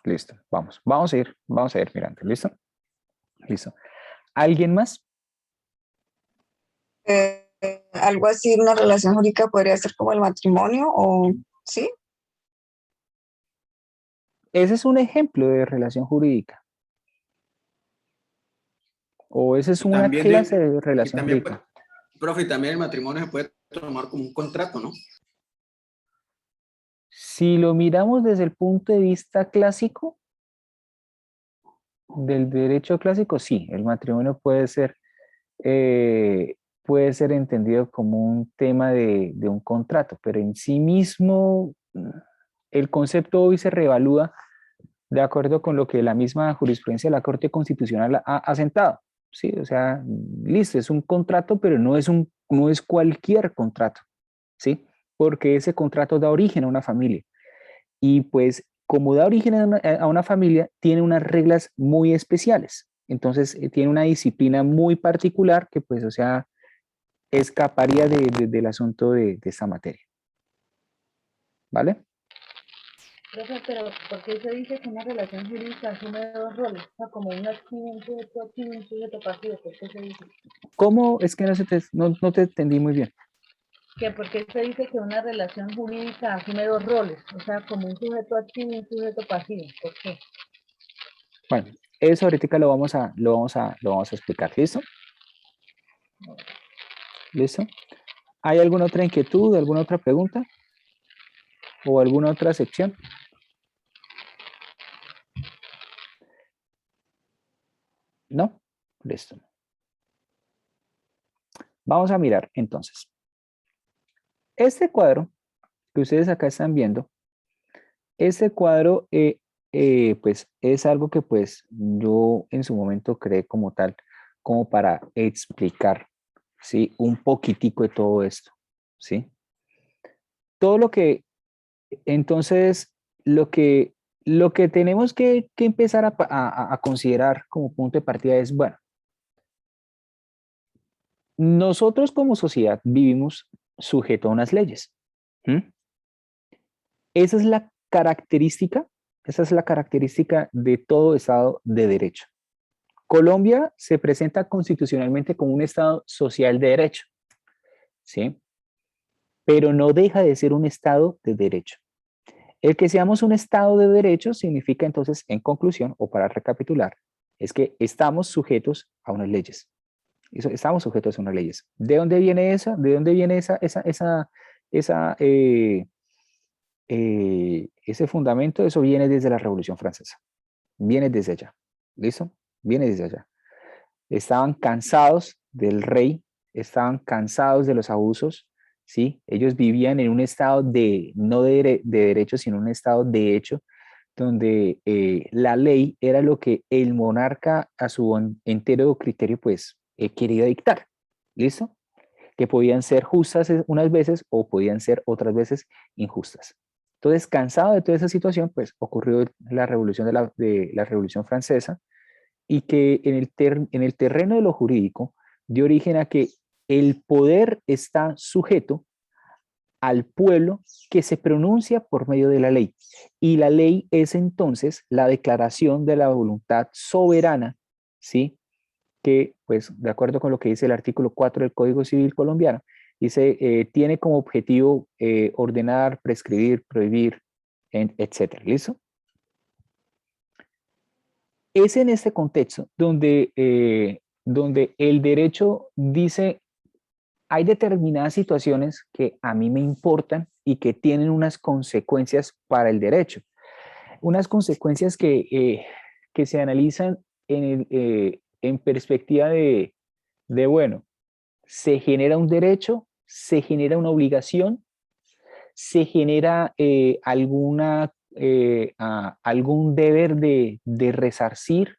Listo, vamos a ir mirando, ¿listo? Listo. ¿Alguien más? Algo así, una relación jurídica podría ser como el matrimonio, o ¿sí? Ese es un ejemplo de relación jurídica. O esa es una clase de relación jurídica. Profe, también el matrimonio se puede tomar como un contrato, ¿no? Si lo miramos desde el punto de vista clásico, del derecho clásico, sí, el matrimonio puede ser entendido como un tema de un contrato, pero en sí mismo el concepto hoy se reevalúa de acuerdo con lo que la misma jurisprudencia de la Corte Constitucional ha asentado, ¿sí? O sea, listo, es un contrato, pero no es cualquier contrato, ¿sí? Porque ese contrato da origen a una familia. Y pues, como da origen a una familia, tiene unas reglas muy especiales. Entonces, tiene una disciplina muy particular que, pues, o sea, escaparía del asunto de esta materia. ¿Vale? Profe, pero ¿por qué se dice que una relación jurídica asume dos roles? O sea, como un activo, un sujeto activo y un sujeto pasivo. ¿Por qué se dice? ¿Cómo? Es que no te entendí muy bien. Que ¿por qué se dice que una relación jurídica asume dos roles? O sea, como un sujeto activo y un sujeto pasivo. ¿Por qué? Bueno, eso ahorita lo vamos a explicar. ¿Listo? ¿Listo? ¿Hay alguna otra inquietud, alguna otra pregunta? ¿O alguna otra sección? ¿No? Listo. Vamos a mirar entonces. Este cuadro que ustedes acá están viendo, este cuadro pues es algo que pues yo en su momento creé como tal, como para explicar, ¿sí? Un poquitico de todo esto, ¿sí? todo lo que, entonces, lo que tenemos que empezar a considerar como punto de partida es, bueno, nosotros como sociedad vivimos sujeto a unas leyes. ¿Mm? Esa es la característica, esa es la característica de todo Estado de derecho. Colombia se presenta constitucionalmente como un Estado social de derecho, ¿sí? Pero no deja de ser un Estado de derecho. El que seamos un Estado de derecho significa entonces, en conclusión, o para recapitular, es que estamos sujetos a unas leyes. Estamos sujetos a unas leyes. ¿De dónde viene esa? ¿De dónde viene esa ese fundamento? Eso viene desde la Revolución Francesa. Viene desde allá. ¿Listo? Viene desde allá. Estaban cansados del rey, estaban cansados de los abusos, ¿sí? Ellos vivían en un estado no de derecho, sino un estado de hecho, donde la ley era lo que el monarca a su entero criterio, pues, quería dictar. ¿Listo? Que podían ser justas unas veces o podían ser otras veces injustas. Entonces, cansado de toda esa situación, pues ocurrió la revolución de la Revolución Francesa, y que en el terreno de lo jurídico dio origen a que el poder está sujeto al pueblo que se pronuncia por medio de la ley. Y la ley es entonces la declaración de la voluntad soberana, ¿sí? Que, pues, de acuerdo con lo que dice el artículo 4 del Código Civil colombiano, dice, tiene como objetivo ordenar, prescribir, prohibir, etcétera. ¿Listo? Es en este contexto donde el derecho dice, hay determinadas situaciones que a mí me importan y que tienen unas consecuencias para el derecho. Unas consecuencias que se analizan en perspectiva bueno, se genera un derecho, se genera una obligación, se genera algún deber de resarcir,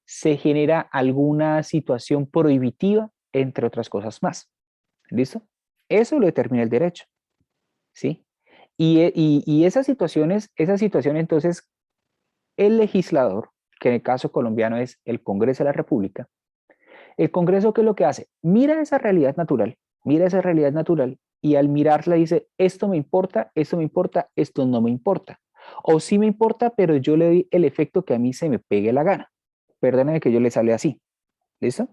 se genera alguna situación prohibitiva, entre otras cosas más. ¿Listo? Eso lo determina el derecho, ¿sí? Y esas situaciones, entonces, el legislador, que en el caso colombiano es el Congreso de la República, el Congreso, ¿qué es lo que hace? Mira esa realidad natural y al mirarla dice, esto me importa, esto no me importa. O sí me importa, pero yo le doy el efecto que a mí se me pegue la gana. Perdónenme que yo les hable así. ¿Listo?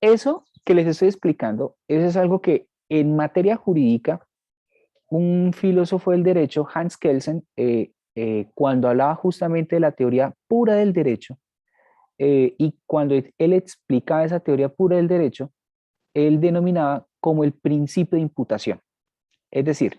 Eso que les estoy explicando, eso es algo que en materia jurídica, un filósofo del derecho, Hans Kelsen, cuando hablaba justamente de la teoría pura del derecho, y cuando él explicaba esa teoría pura del derecho, él denominaba como el principio de imputación. Es decir,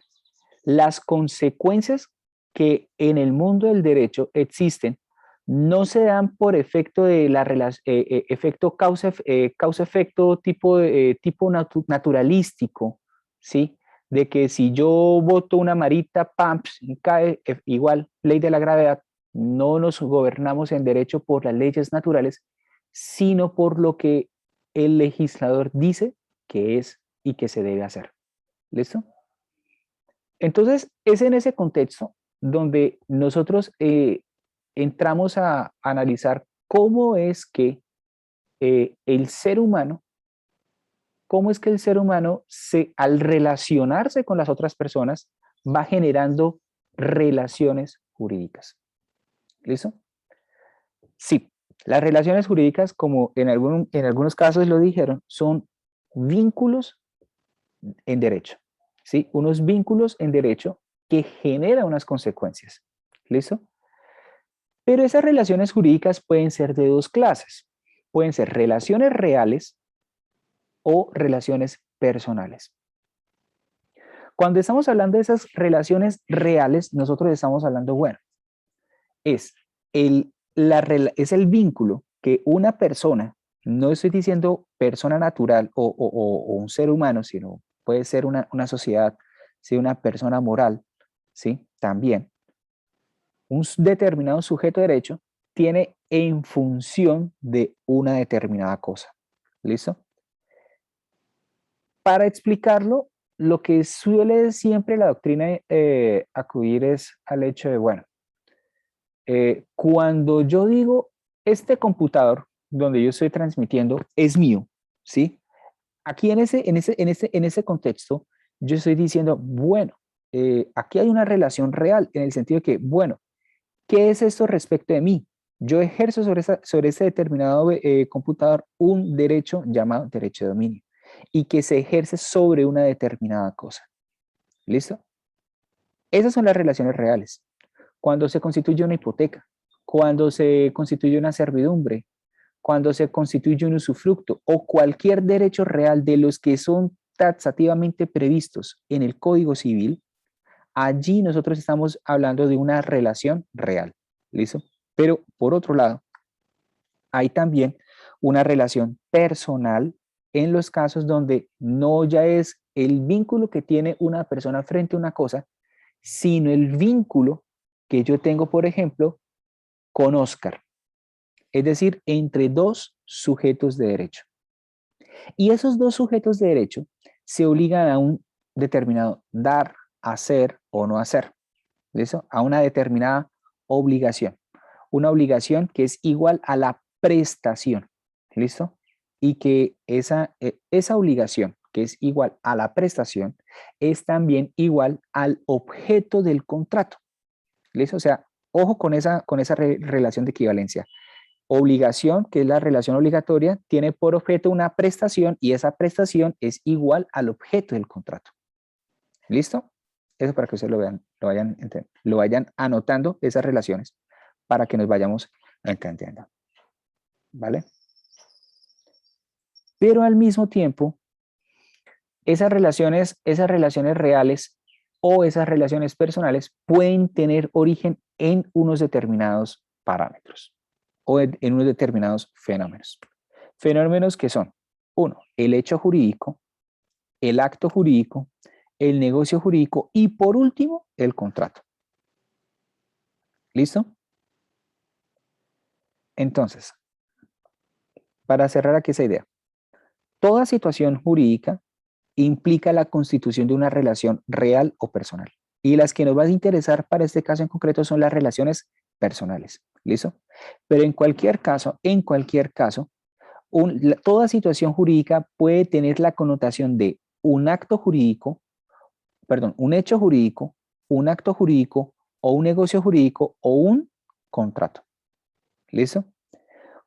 las consecuencias que en el mundo del derecho existen no se dan por efecto de la efecto causa-efecto tipo naturalístico, ¿sí? De que si yo boto una marita, ¡pam!, cae, igual, ley de la gravedad. No nos gobernamos en derecho por las leyes naturales, sino por lo que el legislador dice que es y que se debe hacer. ¿Listo? Entonces, es en ese contexto donde nosotros entramos a analizar cómo es que el ser humano, al relacionarse con las otras personas, va generando relaciones jurídicas. ¿Listo? Sí, las relaciones jurídicas, como en algunos casos lo dijeron, son vínculos en derecho. ¿Sí? Unos vínculos en derecho que generan unas consecuencias. ¿Listo? Pero esas relaciones jurídicas pueden ser de dos clases. Pueden ser relaciones reales o relaciones personales. Cuando estamos hablando de esas relaciones reales, nosotros estamos hablando, bueno, es el vínculo que una persona, no estoy diciendo persona natural o un ser humano, sino puede ser una sociedad, ¿sí? Una persona moral, ¿sí? También. Un determinado sujeto de derecho tiene en función de una determinada cosa. ¿Listo? Para explicarlo, lo que suele siempre la doctrina acudir es al hecho de, bueno, cuando yo digo, este computador donde yo estoy transmitiendo es mío, ¿sí? Aquí en ese contexto, yo estoy diciendo, bueno, aquí hay una relación real en el sentido de que, bueno, ¿qué es esto respecto de mí? Yo ejerzo sobre ese determinado computador un derecho llamado derecho de dominio y que se ejerce sobre una determinada cosa. ¿Listo? Esas son las relaciones reales. Cuando se constituye una hipoteca, cuando se constituye una servidumbre, cuando se constituye un usufructo o cualquier derecho real de los que son taxativamente previstos en el Código Civil, allí nosotros estamos hablando de una relación real. ¿Listo? Pero por otro lado, hay también una relación personal en los casos donde no ya es el vínculo que tiene una persona frente a una cosa, sino el vínculo que yo tengo, por ejemplo, con Oscar. Es decir, entre dos sujetos de derecho. Y esos dos sujetos de derecho se obligan a un determinado dar, hacer o no hacer. ¿Listo? A una determinada obligación. Una obligación que es igual a la prestación. ¿Listo? Y que esa obligación, que es igual a la prestación, es también igual al objeto del contrato. ¿Listo? O sea, ojo con esa relación de equivalencia. Obligación, que es la relación obligatoria, tiene por objeto una prestación y esa prestación es igual al objeto del contrato. ¿Listo? Eso para que ustedes lo vayan anotando, esas relaciones, para que nos vayamos entendiendo. ¿Vale? Pero al mismo tiempo, esas relaciones reales o esas relaciones personales pueden tener origen en unos determinados parámetros o en unos determinados fenómenos. Fenómenos que son, uno, el hecho jurídico, el acto jurídico, el negocio jurídico y por último, el contrato. ¿Listo? Entonces, para cerrar aquí esa idea, toda situación jurídica implica la constitución de una relación real o personal. Y las que nos van a interesar para este caso en concreto son las relaciones personales. ¿Listo? Pero en cualquier caso, toda situación jurídica puede tener la connotación de un acto jurídico, perdón, un hecho jurídico, un acto jurídico o un negocio jurídico o un contrato. ¿Listo?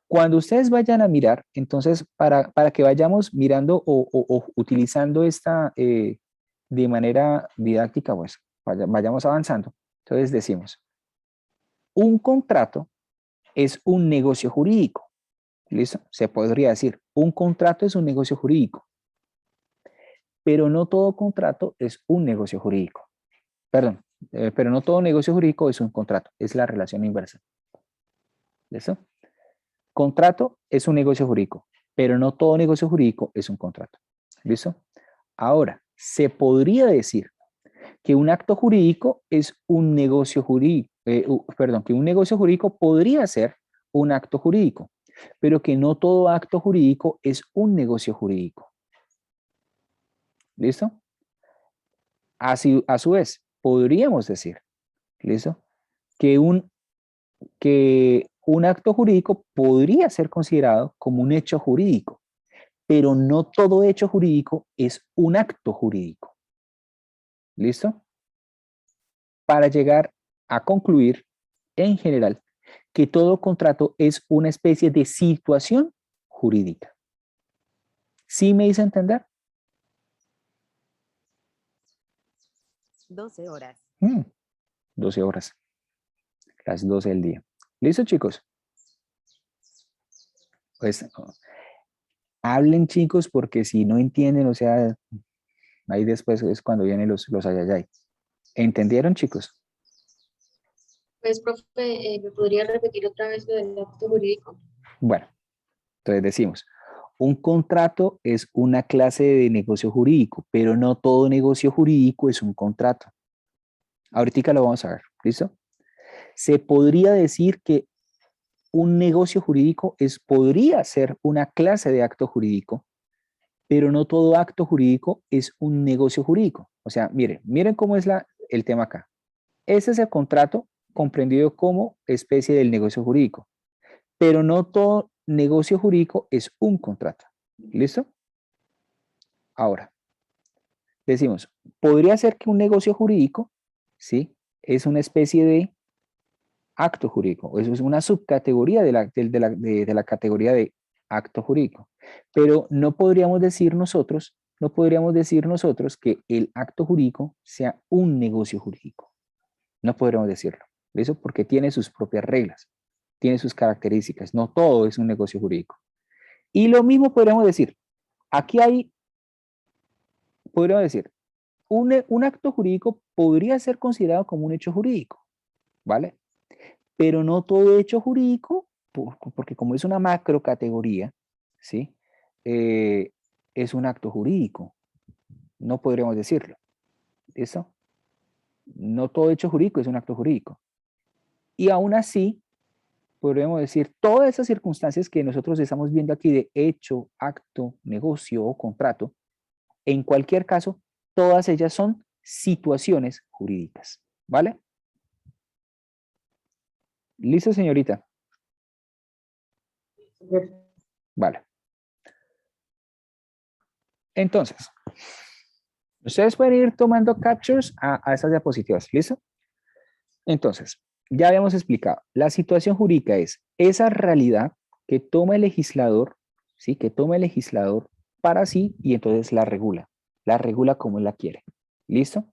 Cuando ustedes vayan a mirar, entonces, para que vayamos mirando o utilizando esta de manera didáctica, pues vayamos avanzando. Entonces decimos, un contrato es un negocio jurídico. ¿Listo? Se podría decir, un contrato es un negocio jurídico. Pero no todo contrato es un negocio jurídico. Perdón, pero no todo negocio jurídico es un contrato. Es la relación inversa. ¿Listo? Contrato es un negocio jurídico, pero no todo negocio jurídico es un contrato. ¿Listo? Ahora, se podría decir que un acto jurídico es un negocio jurídico, que un negocio jurídico podría ser un acto jurídico, pero que no todo acto jurídico es un negocio jurídico. ¿Listo? Así, a su vez, podríamos decir, ¿listo? Que un acto jurídico podría ser considerado como un hecho jurídico, pero no todo hecho jurídico es un acto jurídico. ¿Listo? Para llegar a concluir, en general, que todo contrato es una especie de situación jurídica. ¿Sí me hice entender? 12 horas. 12 horas. Las 12 del día. ¿Listo, chicos? Pues hablen, chicos, porque si no entienden, o sea, ahí después es cuando vienen los ayayay. ¿Entendieron, chicos? Pues, profe, ¿me podría repetir otra vez lo del acto jurídico? Bueno, entonces decimos, un contrato es una clase de negocio jurídico, pero no todo negocio jurídico es un contrato. Ahorita lo vamos a ver, ¿listo? Se podría decir que un negocio jurídico podría ser una clase de acto jurídico, pero no todo acto jurídico es un negocio jurídico. O sea, miren cómo es el tema acá. Ese es el contrato comprendido como especie del negocio jurídico, pero no todo negocio jurídico es un contrato. ¿Listo? Ahora, decimos, podría ser que un negocio jurídico, ¿sí? Es una especie de acto jurídico. Eso es una subcategoría de la categoría de acto jurídico. Pero no podríamos decir nosotros que el acto jurídico sea un negocio jurídico. No podríamos decirlo. ¿Eso? Porque tiene sus propias reglas, tiene sus características. No todo es un negocio jurídico. Y lo mismo podríamos decir. Podríamos decir, un acto jurídico podría ser considerado como un hecho jurídico, ¿vale? Pero no todo hecho jurídico, porque como es una macro categoría, ¿sí? Es un acto jurídico. No podríamos decirlo. ¿Listo? No todo hecho jurídico es un acto jurídico. Y aún así, podríamos decir, todas esas circunstancias que nosotros estamos viendo aquí de hecho, acto, negocio o contrato, en cualquier caso, todas ellas son situaciones jurídicas. ¿Vale? ¿Listo, señorita? Vale. Entonces, ustedes pueden ir tomando captures a esas diapositivas. ¿Listo? Entonces, ya habíamos explicado, la situación jurídica es esa realidad que toma el legislador, ¿sí? Que toma el legislador para sí y entonces la regula como él la quiere. ¿Listo?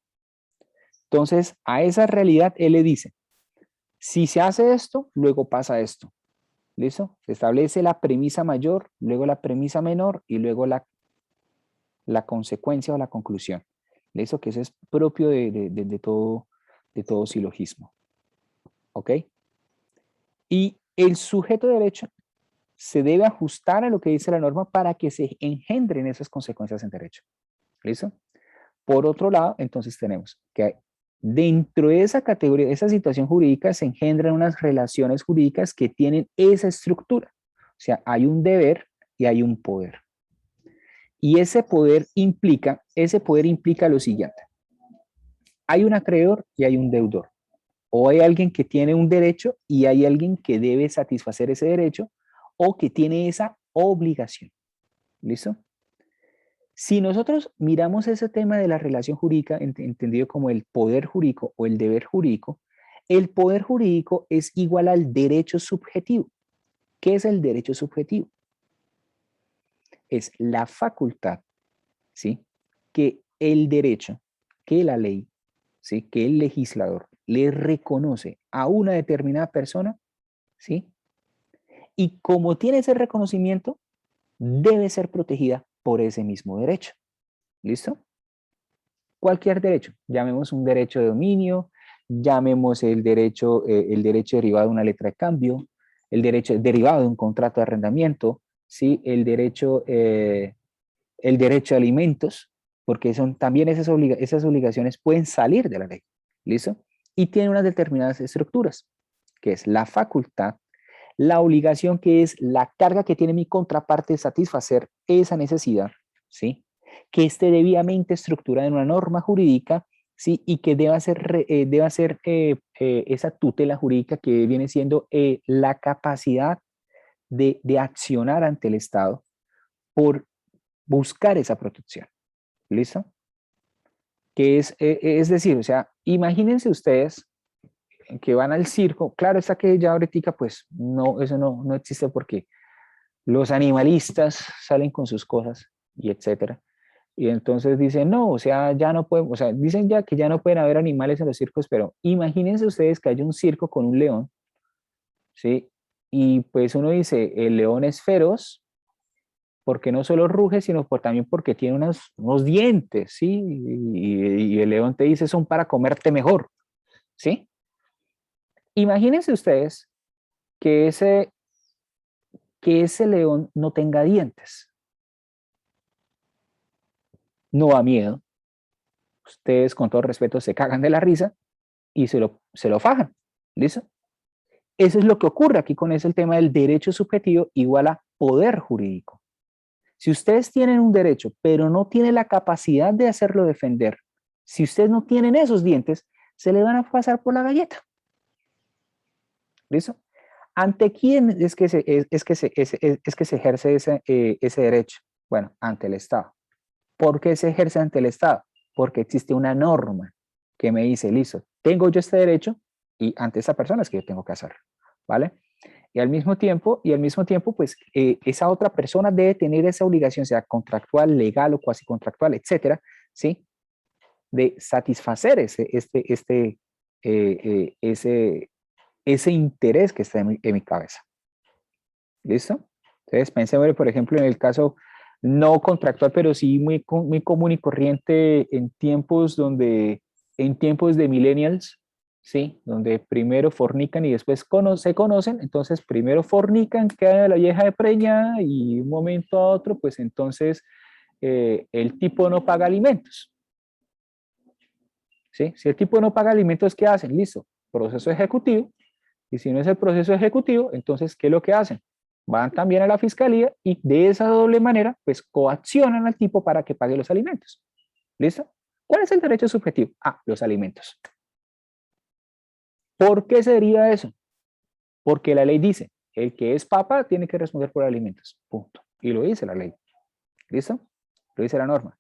Entonces, a esa realidad él le dice, si se hace esto, luego pasa esto. ¿Listo? Se establece la premisa mayor, luego la premisa menor y luego la consecuencia o la conclusión. ¿Listo? Que eso es propio de todo silogismo. ¿Ok? Y el sujeto de derecho se debe ajustar a lo que dice la norma para que se engendren esas consecuencias en derecho. ¿Listo? Por otro lado, entonces tenemos que dentro de esa categoría, de esa situación jurídica, se engendran unas relaciones jurídicas que tienen esa estructura. O sea, hay un deber y hay un poder. Y ese poder implica lo siguiente. Hay un acreedor y hay un deudor. O hay alguien que tiene un derecho y hay alguien que debe satisfacer ese derecho o que tiene esa obligación. ¿Listo? Si nosotros miramos ese tema de la relación jurídica, entendido como el poder jurídico o el deber jurídico, el poder jurídico es igual al derecho subjetivo. ¿Qué es el derecho subjetivo? Es la facultad, ¿sí? Que el derecho, que la ley, ¿sí? Que el legislador le reconoce a una determinada persona, ¿sí? Y como tiene ese reconocimiento, debe ser protegida por ese mismo derecho. ¿Listo? Cualquier derecho, llamemos un derecho de dominio, llamemos el derecho derivado de una letra de cambio, el derecho derivado de un contrato de arrendamiento, ¿sí? El derecho de alimentos, porque también esas obligaciones pueden salir de la ley. ¿Listo? Y tienen unas determinadas estructuras, que es la facultad, la obligación, que es la carga que tiene mi contraparte de satisfacer esa necesidad, ¿sí? Que esté debidamente estructurada en una norma jurídica, ¿sí? Y que deba ser esa tutela jurídica que viene siendo la capacidad de accionar ante el Estado por buscar esa protección. ¿Listo? Que es decir, o sea, imagínense ustedes que van al circo. Claro está que ya ahorita pues no, eso no existe porque los animalistas salen con sus cosas y etcétera. Y entonces dicen, no, o sea, ya no pueden, o sea, dicen ya que ya no pueden haber animales en los circos, pero imagínense ustedes que haya un circo con un león, ¿sí? Y pues uno dice, el león es feroz, porque no solo ruge, sino también porque tiene unos dientes, ¿sí? Y el león te dice, son para comerte mejor, ¿sí? Imagínense ustedes que ese león no tenga dientes. No da miedo. Ustedes, con todo respeto, se cagan de la risa y se lo fajan. ¿Listo? Eso es lo que ocurre aquí con el tema del derecho subjetivo igual a poder jurídico. Si ustedes tienen un derecho, pero no tienen la capacidad de hacerlo defender, si ustedes no tienen esos dientes, se le van a pasar por la galleta. ¿Listo? ¿Ante quién es que se ejerce ese derecho? Bueno, ante el Estado. ¿Por qué se ejerce ante el Estado? Porque existe una norma que me dice, listo, tengo yo este derecho y ante esa persona es que yo tengo que hacerlo, ¿vale? Y al mismo tiempo, pues esa otra persona debe tener esa obligación, sea contractual, legal o cuasi contractual, etcétera, ¿sí? De satisfacer ese interés que está en mi cabeza. ¿Listo? Entonces, pensemos, por ejemplo, en el caso no contractual, pero sí muy común y corriente en tiempos de millennials, ¿sí? Donde primero fornican y después se conocen, entonces primero fornican, queda la vieja de preña y de un momento a otro, pues entonces el tipo no paga alimentos. ¿Sí? Si el tipo no paga alimentos, ¿qué hacen? Listo, proceso ejecutivo. Y si no es el proceso ejecutivo, entonces, ¿qué es lo que hacen? Van también a la fiscalía y de esa doble manera, pues coaccionan al tipo para que pague los alimentos. ¿Listo? ¿Cuál es el derecho subjetivo? Ah, los alimentos. ¿Por qué sería eso? Porque la ley dice, el que es papá tiene que responder por alimentos. Punto. Y lo dice la ley. ¿Listo? Lo dice la norma.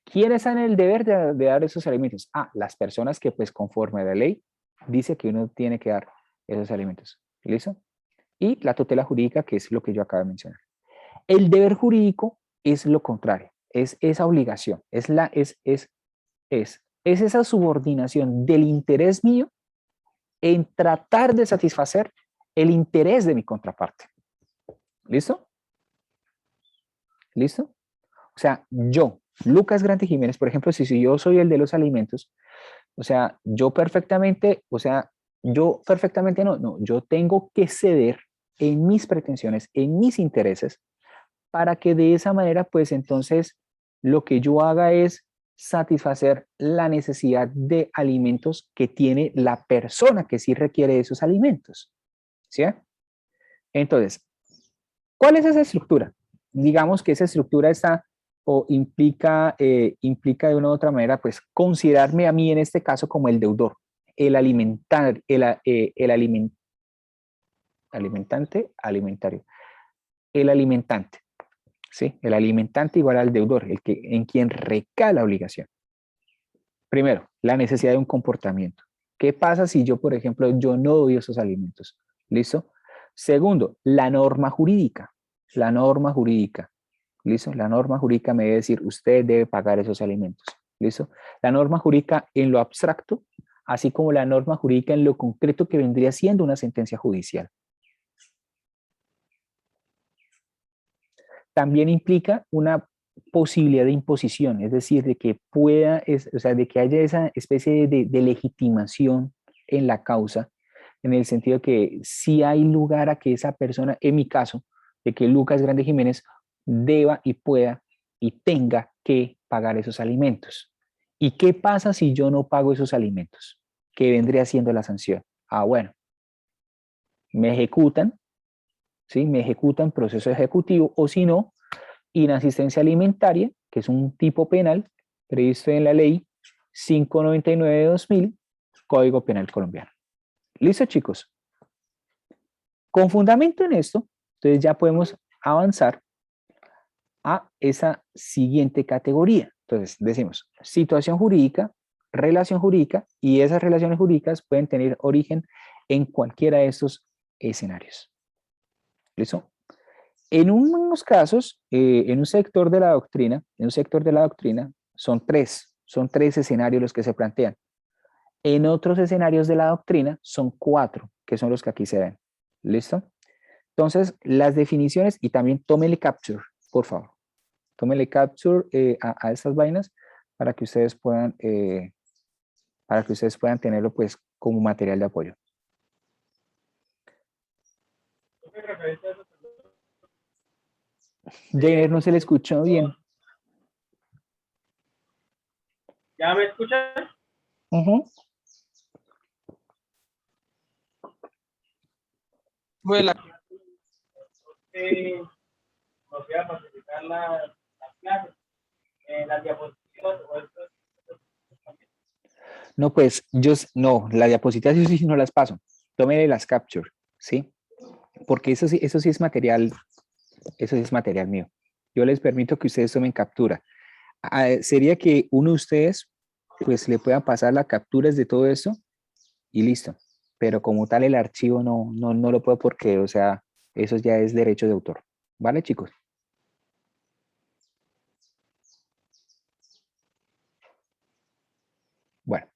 ¿Quiénes están en el deber de dar esos alimentos? Ah, las personas que pues conforme a la ley dice que uno tiene que dar esos alimentos. ¿Listo? Y la tutela jurídica, que es lo que yo acabo de mencionar. El deber jurídico es lo contrario, es esa obligación, es esa subordinación del interés mío en tratar de satisfacer el interés de mi contraparte. ¿Listo? ¿Listo? O sea, yo, Lucas Grande Jiménez, por ejemplo, si yo soy el de los alimentos, o sea, yo perfectamente no, yo tengo que ceder en mis pretensiones, en mis intereses, para que de esa manera, pues entonces, lo que yo haga es satisfacer la necesidad de alimentos que tiene la persona que sí requiere esos alimentos. ¿Sí? Entonces, ¿cuál es esa estructura? Digamos que esa estructura está o implica de una u otra manera, pues, considerarme a mí en este caso como el deudor, el alimentario, ¿sí? El alimentante igual al deudor, en quien recae la obligación. Primero, la necesidad de un comportamiento. ¿Qué pasa si yo, por ejemplo, yo no doy esos alimentos? ¿Listo? Segundo, la norma jurídica. La norma jurídica. ¿Listo? La norma jurídica me debe decir, usted debe pagar esos alimentos. ¿Listo? La norma jurídica en lo abstracto, así como la norma jurídica en lo concreto que vendría siendo una sentencia judicial. También implica una posibilidad de imposición, es decir, de que de que haya esa especie de legitimación en la causa, en el sentido de que sí hay lugar a que esa persona, en mi caso, de que Lucas Grande Jiménez deba y pueda y tenga que pagar esos alimentos. ¿Y qué pasa si yo no pago esos alimentos? ¿Qué vendría siendo la sanción? Ah, bueno, me ejecutan, ¿sí? Me ejecutan proceso ejecutivo o si no, inasistencia alimentaria, que es un tipo penal previsto en la ley 599 de 2000, Código Penal colombiano. ¿Listo, chicos? Con fundamento en esto, entonces ya podemos avanzar a esa siguiente categoría. Entonces decimos situación jurídica, relación jurídica, y esas relaciones jurídicas pueden tener origen en cualquiera de estos escenarios. ¿Listo? En unos casos, en un sector de la doctrina, son tres escenarios los que se plantean. En otros escenarios de la doctrina son 4, que son los que aquí se ven. ¿Listo? Entonces, las definiciones, y también tómenle capture, por favor. Tómenle capture a estas vainas para que ustedes puedan tenerlo pues como material de apoyo. Jainer, no se le escuchó bien. ¿Ya me escuchan? Bueno, nos voy a facilitar. sacar las clases, las diapositivas o estos. No, pues no, las diapositivas sí no las paso. Tómenle las capture, ¿sí? Porque eso sí es material, eso sí es material mío. Yo les permito que ustedes tomen captura. Sería que uno de ustedes, pues le pueda pasar las capturas de todo esto y listo. Pero como tal el archivo no lo puedo porque, o sea, eso ya es derecho de autor. ¿Vale, chicos? Bueno.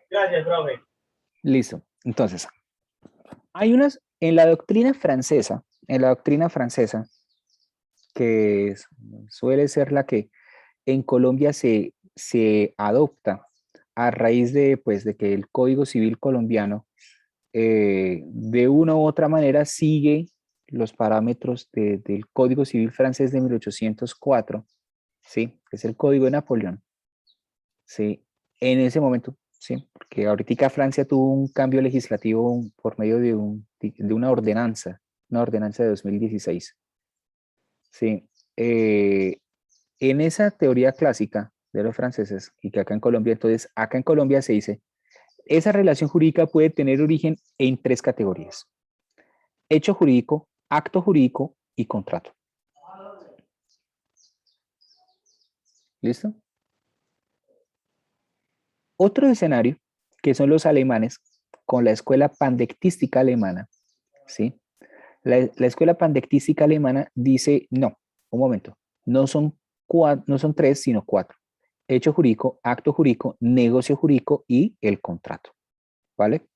Gracias, profe. Listo. Entonces, hay unas, en la doctrina francesa, que suele ser la que en Colombia se adopta a raíz de, pues, de que el Código Civil colombiano de una u otra manera sigue los parámetros del Código Civil francés de 1804, ¿sí? Que es el Código de Napoleón, ¿sí? En ese momento, sí, porque ahorita Francia tuvo un cambio legislativo por medio de una ordenanza de 2016, ¿sí? En esa teoría clásica de los franceses, y que acá en Colombia, entonces, acá en Colombia se dice, esa relación jurídica puede tener origen en 3 categorías: hecho jurídico, acto jurídico y contrato. ¿Listo? Otro escenario, que son los alemanes, con la escuela pandectística alemana, ¿sí? La escuela pandectística alemana dice, no, un momento, no son 3, sino 4. Hecho jurídico, acto jurídico, negocio jurídico y el contrato, ¿vale?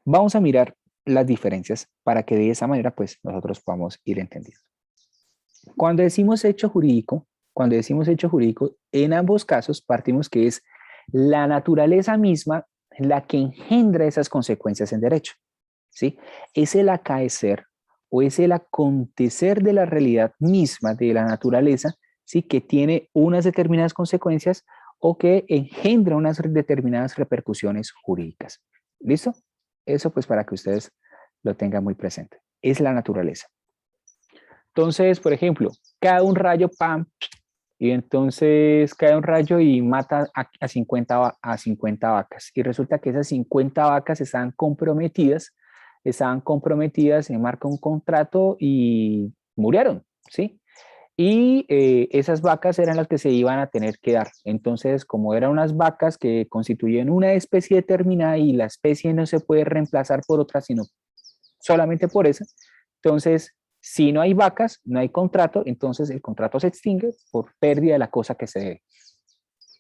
Vamos a mirar las diferencias para que de esa manera, pues, nosotros podamos ir entendiendo. Cuando decimos hecho jurídico, en ambos casos partimos que es la naturaleza misma la que engendra esas consecuencias en derecho, ¿sí? Es el acaecer o es el acontecer de la realidad misma de la naturaleza, ¿sí? Que tiene unas determinadas consecuencias o que engendra unas determinadas repercusiones jurídicas. ¿Listo? Eso pues para que ustedes lo tengan muy presente. Es la naturaleza. Entonces, por ejemplo, cae un rayo, ¡pam! Y entonces cae un rayo y mata a 50 vacas. Y resulta que esas 50 vacas estaban comprometidas, se marca un contrato y murieron, ¿sí? Y esas vacas eran las que se iban a tener que dar. Entonces, como eran unas vacas que constituyen una especie determinada y la especie no se puede reemplazar por otra, sino solamente por esa, entonces, si no hay vacas, no hay contrato, entonces el contrato se extingue por pérdida de la cosa que se debe.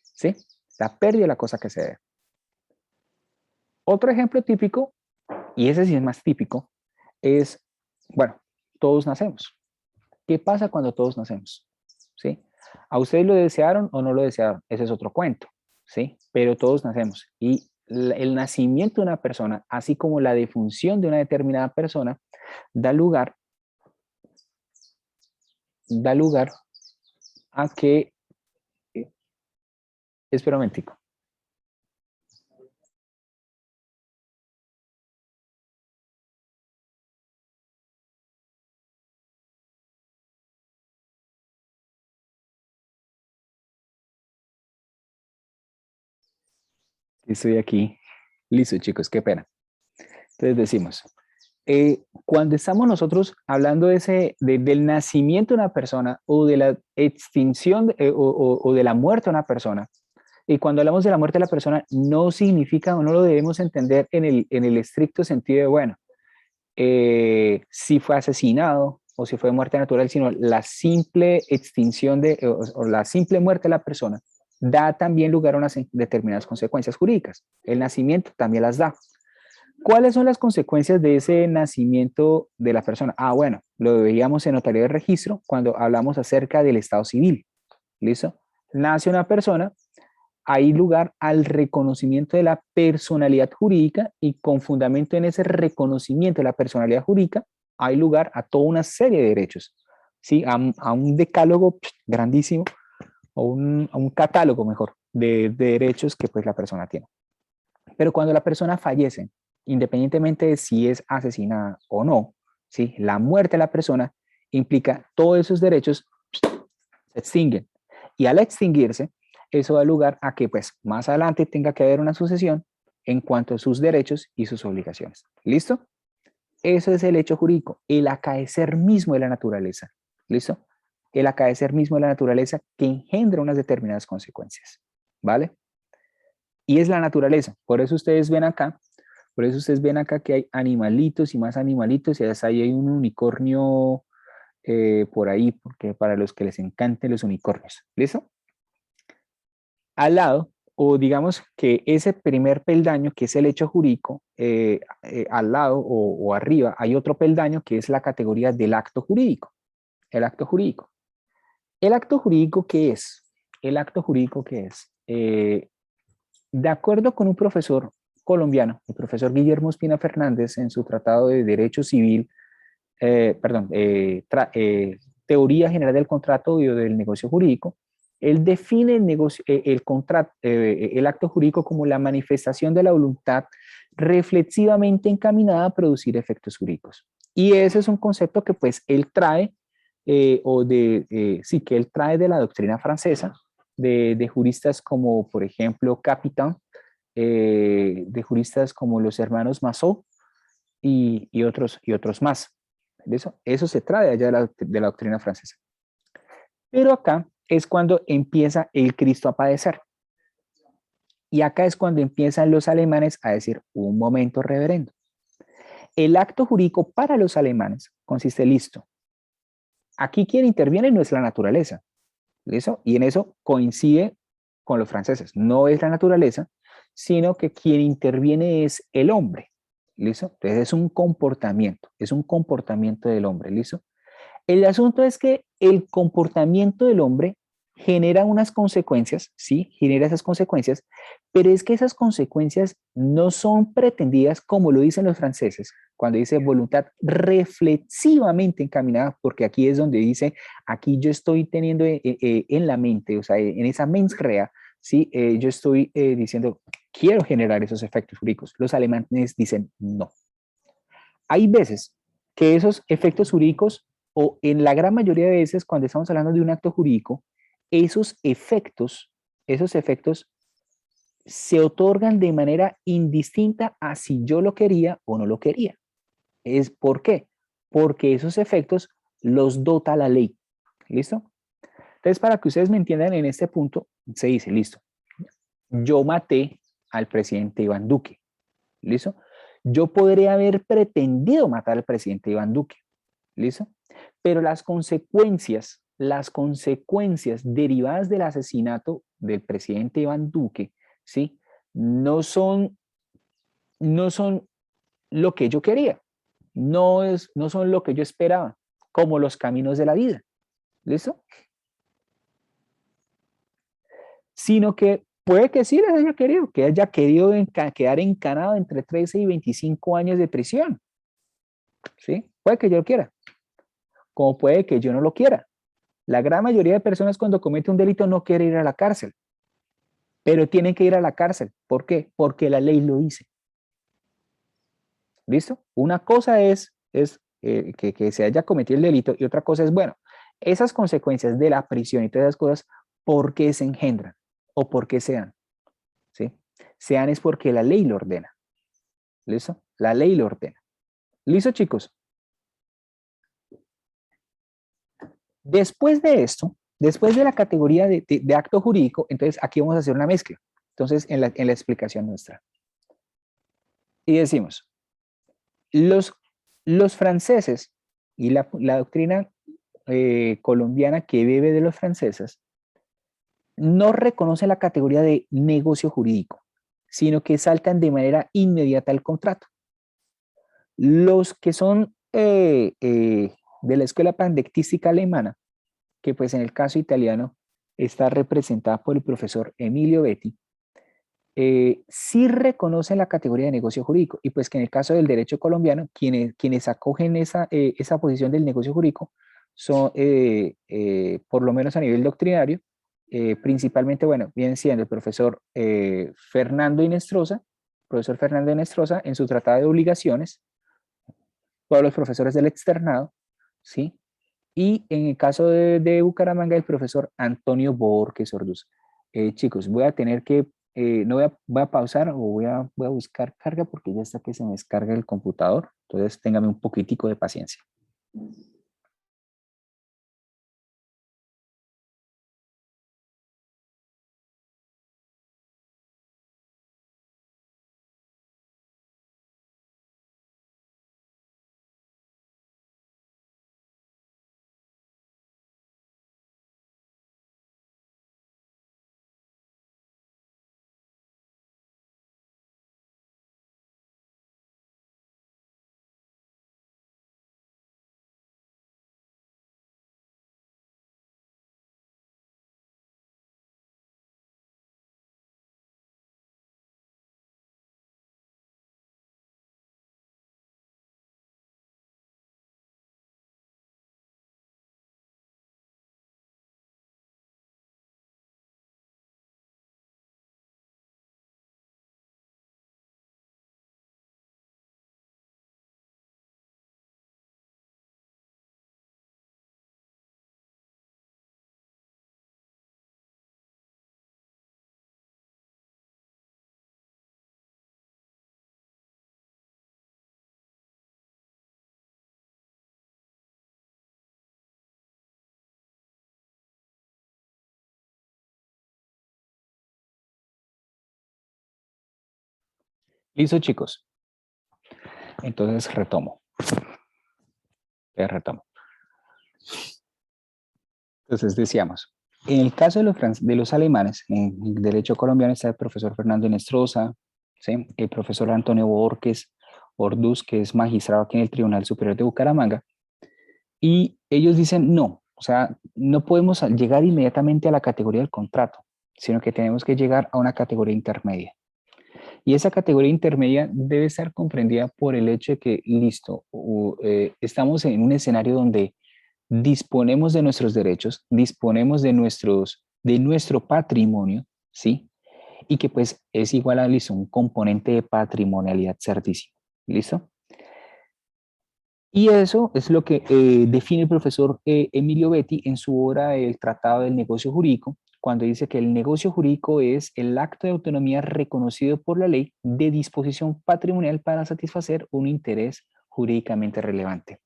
¿Sí? La pérdida de la cosa que se debe. Otro ejemplo típico, y ese sí es más típico, es, bueno, todos nacemos. ¿Qué pasa cuando todos nacemos? ¿Sí? ¿A ustedes lo desearon o no lo desearon? Ese es otro cuento, ¿sí? Pero todos nacemos. Y el nacimiento de una persona, así como la defunción de una determinada persona, da lugar a que, espera un momentico. Estoy aquí. Listo, chicos, qué pena. Entonces decimos, cuando estamos nosotros hablando del nacimiento de una persona o de la extinción o de la muerte de una persona, y cuando hablamos de la muerte de la persona, no significa o no lo debemos entender en el estricto sentido de, bueno, si fue asesinado o si fue muerte natural, sino la simple extinción o la simple muerte de la persona da también lugar a unas determinadas consecuencias jurídicas. El nacimiento también las da. ¿Cuáles son las consecuencias de ese nacimiento de la persona? Ah, bueno, lo veíamos en notario de registro cuando hablamos acerca del estado civil. ¿Listo? Nace una persona, hay lugar al reconocimiento de la personalidad jurídica y con fundamento en ese reconocimiento de la personalidad jurídica, hay lugar a toda una serie de derechos, ¿sí? A un decálogo grandísimo o a un catálogo mejor de derechos que pues la persona tiene. Pero cuando la persona fallece, independientemente de si es asesinada o no, ¿sí? La muerte de la persona implica todos esos derechos se extinguen. Y al extinguirse, eso da lugar a que pues más adelante tenga que haber una sucesión en cuanto a sus derechos y sus obligaciones. ¿Listo? Eso es el hecho jurídico, el acaecer mismo de la naturaleza. ¿Listo? El acaecer mismo de la naturaleza que engendra unas determinadas consecuencias. ¿Vale? Y es la naturaleza. Por eso ustedes ven acá que hay animalitos y más animalitos, y hasta ahí hay un unicornio por ahí, porque para los que les encanten los unicornios. ¿Listo? Al lado, o digamos que ese primer peldaño, que es el hecho jurídico, al lado o arriba hay otro peldaño que es la categoría del acto jurídico. El acto jurídico. ¿El acto jurídico qué es? El acto jurídico ¿qué es? De acuerdo con un profesor colombiano, el profesor Guillermo Espina Fernández, en su tratado de Derecho Civil, Teoría General del Contrato y del Negocio Jurídico, él define el acto jurídico como la manifestación de la voluntad reflexivamente encaminada a producir efectos jurídicos. Y ese es un concepto que pues él trae, que él trae de la doctrina francesa, de juristas como, por ejemplo, Capitan, de juristas como los hermanos Massot y otros más. Eso se trae allá de la doctrina francesa. Pero acá es cuando empieza el Cristo a padecer. Y acá es cuando empiezan los alemanes a decir, un momento, reverendo. El acto jurídico para los alemanes consiste, listo. Aquí quien interviene no es la naturaleza. ¿Listo? Y en eso coincide con los franceses. No es la naturaleza, sino que quien interviene es el hombre. ¿Listo? Entonces es un comportamiento del hombre. ¿Listo? El asunto es que el comportamiento del hombre genera unas consecuencias, sí, genera esas consecuencias, pero es que esas consecuencias no son pretendidas como lo dicen los franceses, cuando dice voluntad reflexivamente encaminada, porque aquí es donde dice, aquí yo estoy teniendo en la mente, o sea, en esa mens rea, sí, yo estoy diciendo, quiero generar esos efectos jurídicos. Los alemanes dicen no. Hay veces que esos efectos jurídicos, o en la gran mayoría de veces cuando estamos hablando de un acto jurídico, esos efectos se otorgan de manera indistinta a si yo lo quería o no lo quería. ¿Por qué? Porque esos efectos los dota la ley. ¿Listo? Entonces, para que ustedes me entiendan en este punto, se dice, listo, yo maté al presidente Iván Duque. ¿Listo? Yo podría haber pretendido matar al presidente Iván Duque. ¿Listo? Pero las consecuencias derivadas del asesinato del presidente Iván Duque, ¿sí? No son lo que yo quería, no son lo que yo esperaba, como los caminos de la vida. ¿Listo? Sino que puede que sí que haya querido quedar encanado entre 13 y 25 años de prisión. ¿Sí? Puede que yo lo quiera, como puede que yo no lo quiera. La gran mayoría de personas cuando comete un delito no quiere ir a la cárcel, pero tienen que ir a la cárcel. ¿Por qué? Porque la ley lo dice. ¿Listo? Una cosa es que se haya cometido el delito y otra cosa es, bueno, esas consecuencias de la prisión y todas esas cosas, ¿por qué se engendran? ¿O por qué se dan? ¿Sí? Se dan es porque la ley lo ordena. ¿Listo? La ley lo ordena. ¿Listo, chicos? Después de esto, después de la categoría de acto jurídico, entonces aquí vamos a hacer una mezcla. Entonces, en la explicación nuestra. Y decimos, los franceses y la doctrina colombiana que bebe de los franceses no reconoce la categoría de negocio jurídico, sino que saltan de manera inmediata al contrato. Los que son de la escuela pandectística alemana, que pues en el caso italiano está representada por el profesor Emilio Betti, sí reconocen la categoría de negocio jurídico, y pues que en el caso del derecho colombiano, quienes acogen esa posición del negocio jurídico son, por lo menos a nivel doctrinario, principalmente, bueno, vienen siendo el profesor Fernando Inestrosa en su tratado de obligaciones, todos los profesores del externado, ¿sí? Y en el caso de Bucaramanga, el profesor Antonio Borges Orduz. Chicos, voy a tener que, no voy a pausar o voy a buscar carga porque ya está que se me descarga el computador. Entonces, téngame un poquitico de paciencia. Listo, chicos. Entonces retomo. Retomo. Entonces decíamos, en el caso de los alemanes, en derecho colombiano está el profesor Fernando Inestrosa, ¿sí? El profesor Antonio Borges Orduz, que es magistrado aquí en el Tribunal Superior de Bucaramanga, y ellos dicen no, o sea, no podemos llegar inmediatamente a la categoría del contrato, sino que tenemos que llegar a una categoría intermedia. Y esa categoría intermedia debe estar comprendida por el hecho de que, listo, estamos en un escenario donde disponemos de nuestros derechos, disponemos de nuestro patrimonio, ¿sí? Y que pues es igual a, listo, un componente de patrimonialidad certísimo, ¿listo? Y eso es lo que define el profesor Emilio Betti en su obra El Tratado del Negocio Jurídico, cuando dice que el negocio jurídico es el acto de autonomía reconocido por la ley de disposición patrimonial para satisfacer un interés jurídicamente relevante.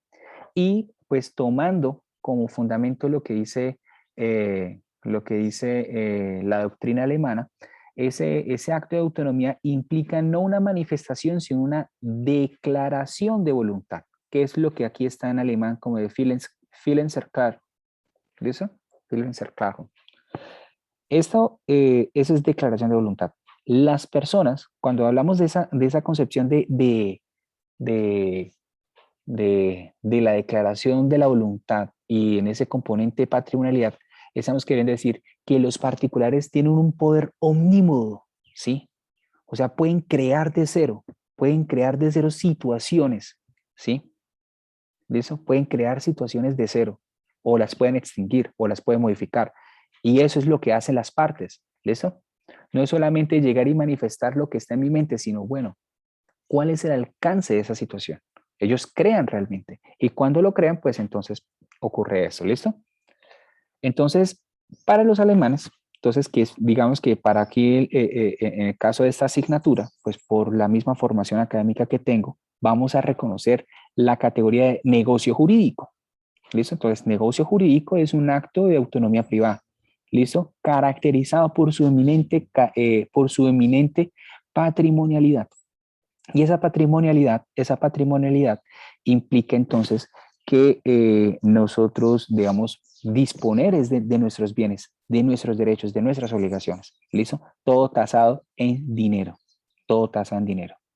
Y pues tomando como fundamento lo que dice la doctrina alemana, ese acto de autonomía implica no una manifestación, sino una declaración de voluntad, que es lo que aquí está en alemán como de Willenserklärung. ¿Listo? Willenserklärung. Eso es declaración de voluntad. Las personas, cuando hablamos de esa concepción de la declaración de la voluntad y en ese componente de patrimonialidad, estamos queriendo decir que los particulares tienen un poder omnímodo, ¿sí? O sea, pueden crear de cero situaciones, ¿sí? De eso pueden crear situaciones de cero, o las pueden extinguir, o las pueden modificar. Y eso es lo que hacen las partes, ¿listo? No es solamente llegar y manifestar lo que está en mi mente, sino, bueno, ¿cuál es el alcance de esa situación? Ellos crean realmente. Y cuando lo crean, pues entonces ocurre eso, ¿listo? Entonces, para los alemanes, entonces, digamos que para aquí, en el caso de esta asignatura, pues por la misma formación académica que tengo, vamos a reconocer la categoría de negocio jurídico, ¿listo? Entonces, negocio jurídico es un acto de autonomía privada, ¿listo? Caracterizado por su eminente patrimonialidad. Y esa patrimonialidad implica entonces que nosotros, digamos, disponer de nuestros bienes, de nuestros derechos, de nuestras obligaciones, ¿listo? Todo tasado en dinero,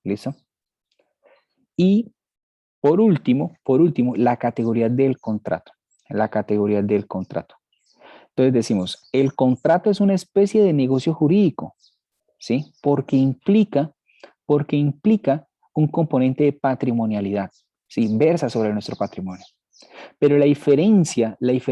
¿listo? Y por último, la categoría del contrato, Entonces decimos, el contrato es una especie de negocio jurídico, ¿sí? Porque implica un componente de patrimonialidad, ¿sí? Versa sobre nuestro patrimonio. Pero la diferencia del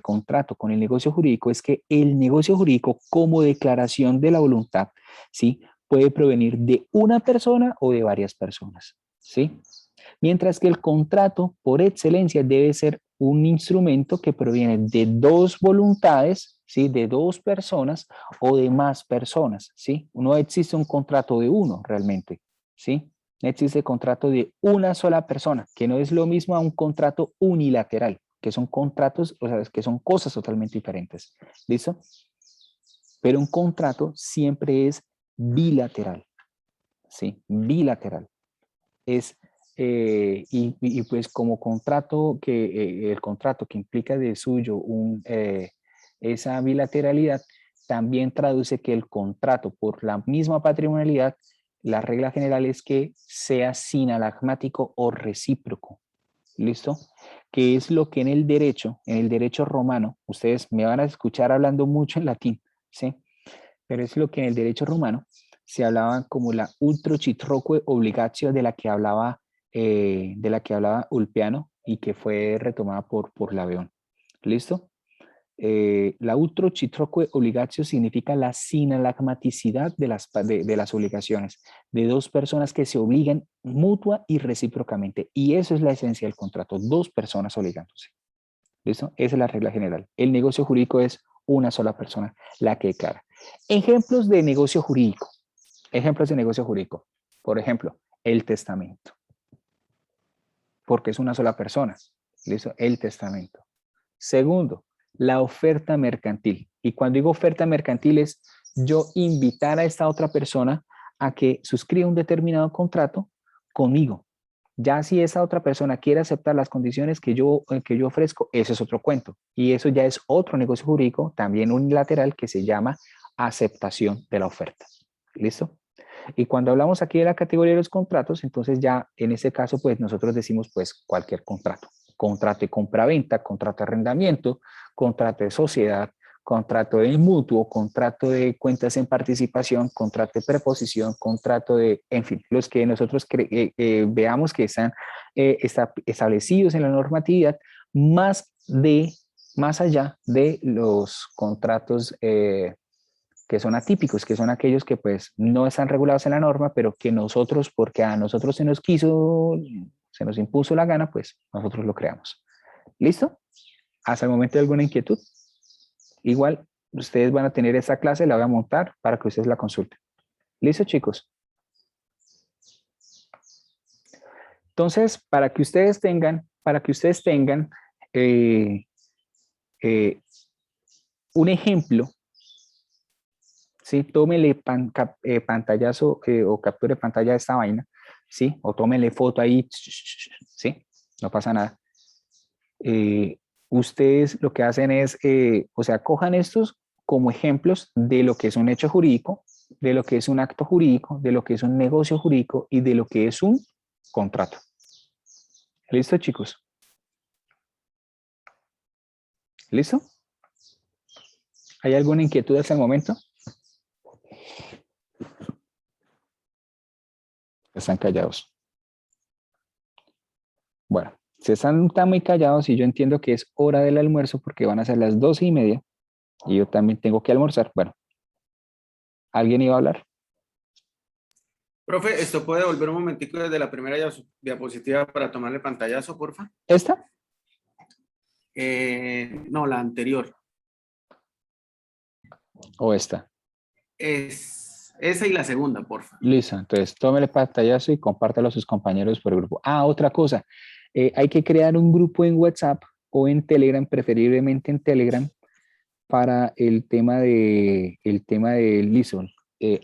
contrato con el negocio jurídico es que el negocio jurídico como declaración de la voluntad, ¿sí? Puede provenir de una persona o de varias personas, ¿sí? Mientras que el contrato, por excelencia, debe ser un instrumento que proviene de dos voluntades, ¿sí? De dos personas o de más personas, ¿sí? No existe un contrato de uno realmente, ¿sí? No existe contrato de una sola persona, que no es lo mismo a un contrato unilateral, que son contratos, o sea, que son cosas totalmente diferentes, ¿listo? Pero un contrato siempre es bilateral, ¿sí? Bilateral. Y pues como contrato el contrato que implica de suyo esa bilateralidad, también traduce que el contrato por la misma patrimonialidad, la regla general es que sea sinalagmático o recíproco. ¿Listo? Que es lo que en el derecho romano, ustedes me van a escuchar hablando mucho en latín, ¿sí? Pero es lo que en el derecho romano se hablaba como la ultrocitroque obligatio de la que hablaba Ulpiano y que fue retomada por Laveón. ¿Listo? La ultrocitroque obligatio significa la sinalagmaticidad de las obligaciones, de dos personas que se obligan mutua y recíprocamente. Y eso es la esencia del contrato, dos personas obligándose. ¿Listo? Esa es la regla general. El negocio jurídico es una sola persona la que declara. Ejemplos de negocio jurídico. Ejemplos de negocio jurídico. Por ejemplo, el testamento. Porque es una sola persona. ¿Listo? El testamento. Segundo, la oferta mercantil. Y cuando digo oferta mercantil es yo invitar a esta otra persona a que suscriba un determinado contrato conmigo. Ya si esa otra persona quiere aceptar las condiciones que yo ofrezco, eso es otro cuento. Y eso ya es otro negocio jurídico, también unilateral, que se llama aceptación de la oferta. ¿Listo? Y cuando hablamos aquí de la categoría de los contratos, entonces ya en ese caso, pues nosotros decimos pues cualquier contrato. Contrato de compraventa, contrato de arrendamiento, contrato de sociedad, contrato de mutuo, contrato de cuentas en participación, contrato de preposición, contrato de, en fin, los que nosotros veamos que están establecidos en la normatividad, más allá de los contratos que son atípicos, que son aquellos que pues no están regulados en la norma, pero que nosotros, porque a nosotros se nos impuso la gana, pues nosotros lo creamos. ¿Listo? ¿Hasta el momento alguna inquietud? Igual, ustedes van a tener esta clase, la voy a montar para que ustedes la consulten. ¿Listo, chicos? Entonces, para que ustedes tengan un ejemplo, ¿sí? Tómenle pantallazo o capture pantalla de esta vaina, ¿sí? O tómenle foto ahí, ¿sí? No pasa nada. Ustedes lo que hacen es, o sea, cojan estos como ejemplos de lo que es un hecho jurídico, de lo que es un acto jurídico, de lo que es un negocio jurídico y de lo que es un contrato. ¿Listo, chicos? ¿Listo? ¿Hay alguna inquietud hasta el momento? Están callados. Bueno, si están tan muy callados y yo entiendo que es hora del almuerzo porque van a ser las 12:30 y yo también tengo que almorzar. Bueno, ¿alguien iba a hablar? Profe, ¿esto puede volver un momentico desde la primera diapositiva para tomarle pantallazo, porfa? ¿Esta? No, la anterior. ¿O esta? Es esa y la segunda, porfa. Listo, entonces tómele pantallazo y compártalo a sus compañeros por el grupo. Ah, otra cosa, hay que crear un grupo en WhatsApp o en Telegram, preferiblemente en Telegram, para el tema de LISOL.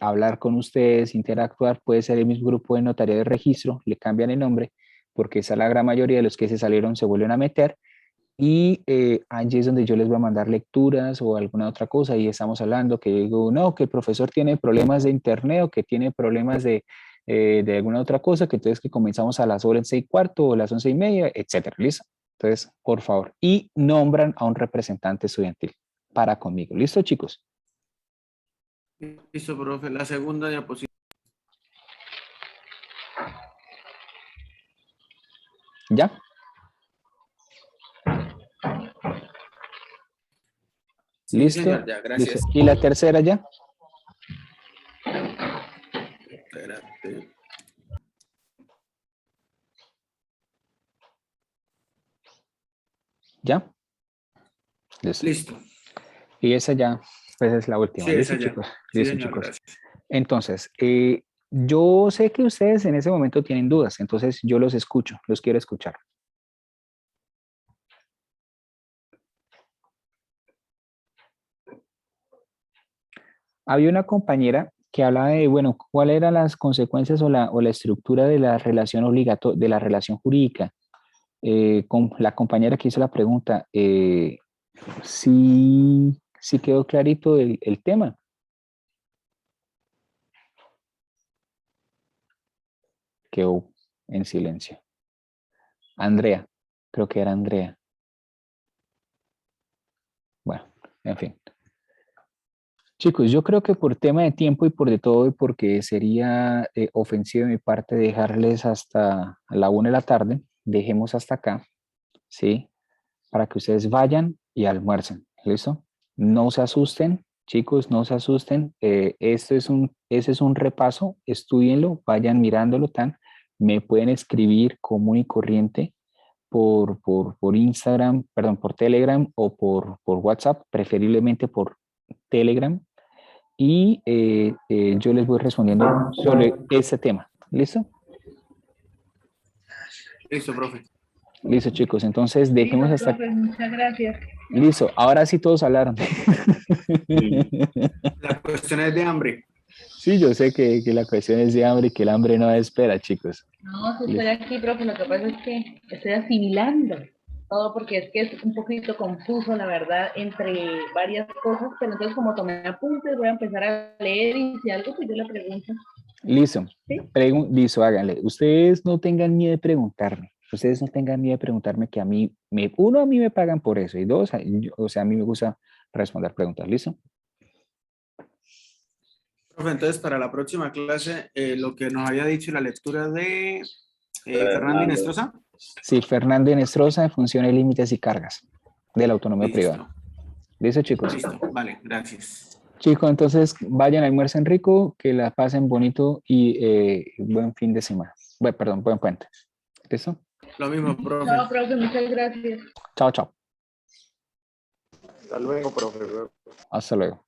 Hablar con ustedes, interactuar, puede ser el mismo grupo de notaría de registro, le cambian el nombre, porque esa la gran mayoría de los que se salieron se vuelven a meter, y allí es donde yo les voy a mandar lecturas o alguna otra cosa y estamos hablando que digo, no, que el profesor tiene problemas de internet o que tiene problemas de alguna otra cosa, que entonces que comenzamos a las 11:15 o las 11:30, etcétera, ¿listo? Entonces, por favor, y nombran a un representante estudiantil para conmigo, ¿listo, chicos? Listo, profe, la segunda diapositiva. ¿Ya? Sí, ¿Listo? señor, ya, gracias. ¿Listo? ¿Y la tercera ya? Espérate. ¿Ya? Listo. Listo. Y esa ya, pues es la última. Sí, ¿Listo, esa ya. chicos? Sí, Listo, señor, chicos. gracias. Entonces, yo sé que ustedes en ese momento tienen dudas, entonces yo los escucho, los quiero escuchar. Había una compañera que hablaba de, bueno, cuáles eran las consecuencias o la estructura de la relación de la relación jurídica. Con la compañera que hizo la pregunta, sí quedó clarito el tema. Quedó en silencio. Andrea, creo que era Andrea. Bueno, en fin. Chicos, yo creo que por tema de tiempo y por de todo, y porque sería ofensivo de mi parte dejarles hasta la 1 de la tarde, dejemos hasta acá, ¿sí? Para que ustedes vayan y almuercen, ¿listo? No se asusten, chicos, no se asusten. Ese es un repaso, estudienlo, vayan mirándolo tan. Me pueden escribir común y corriente por Instagram, perdón, por Telegram o por WhatsApp, preferiblemente por Telegram. Y yo les voy respondiendo sobre ese tema. ¿Listo? Listo, profe. Listo, chicos. Entonces, dejemos Listo, hasta... profe, muchas gracias. Listo. Ahora sí todos hablaron. La cuestión es de hambre. Sí, yo sé que la cuestión es de hambre y que el hambre no espera, chicos. No, sí estoy aquí, profe, lo que pasa es que estoy asimilando todo porque es que es un poquito confuso, la verdad, entre varias cosas, pero entonces como tomé apuntes, voy a empezar a leer y si algo, pues yo le pregunto. Listo. ¿Sí? Listo, háganle. Ustedes no tengan miedo de preguntarme. Ustedes no tengan miedo de preguntarme que a mí, uno, a mí me pagan por eso y dos, o sea, a mí me gusta responder preguntas. ¿Listo? Profe, entonces para la próxima clase, lo que nos había dicho la lectura de Fernando Inestrosa. Sí, Fernando Inestrosa de funciones, límites y cargas de la autonomía privada. ¿Listo, chicos? Listo, vale, gracias. Chicos, entonces vayan, almuercen rico, que la pasen bonito y buen fin de semana. Bueno, perdón, buen puente. ¿Listo? Lo mismo, profe. Chao, profe, muchas gracias. Chao, chao. Hasta luego, profe. Hasta luego.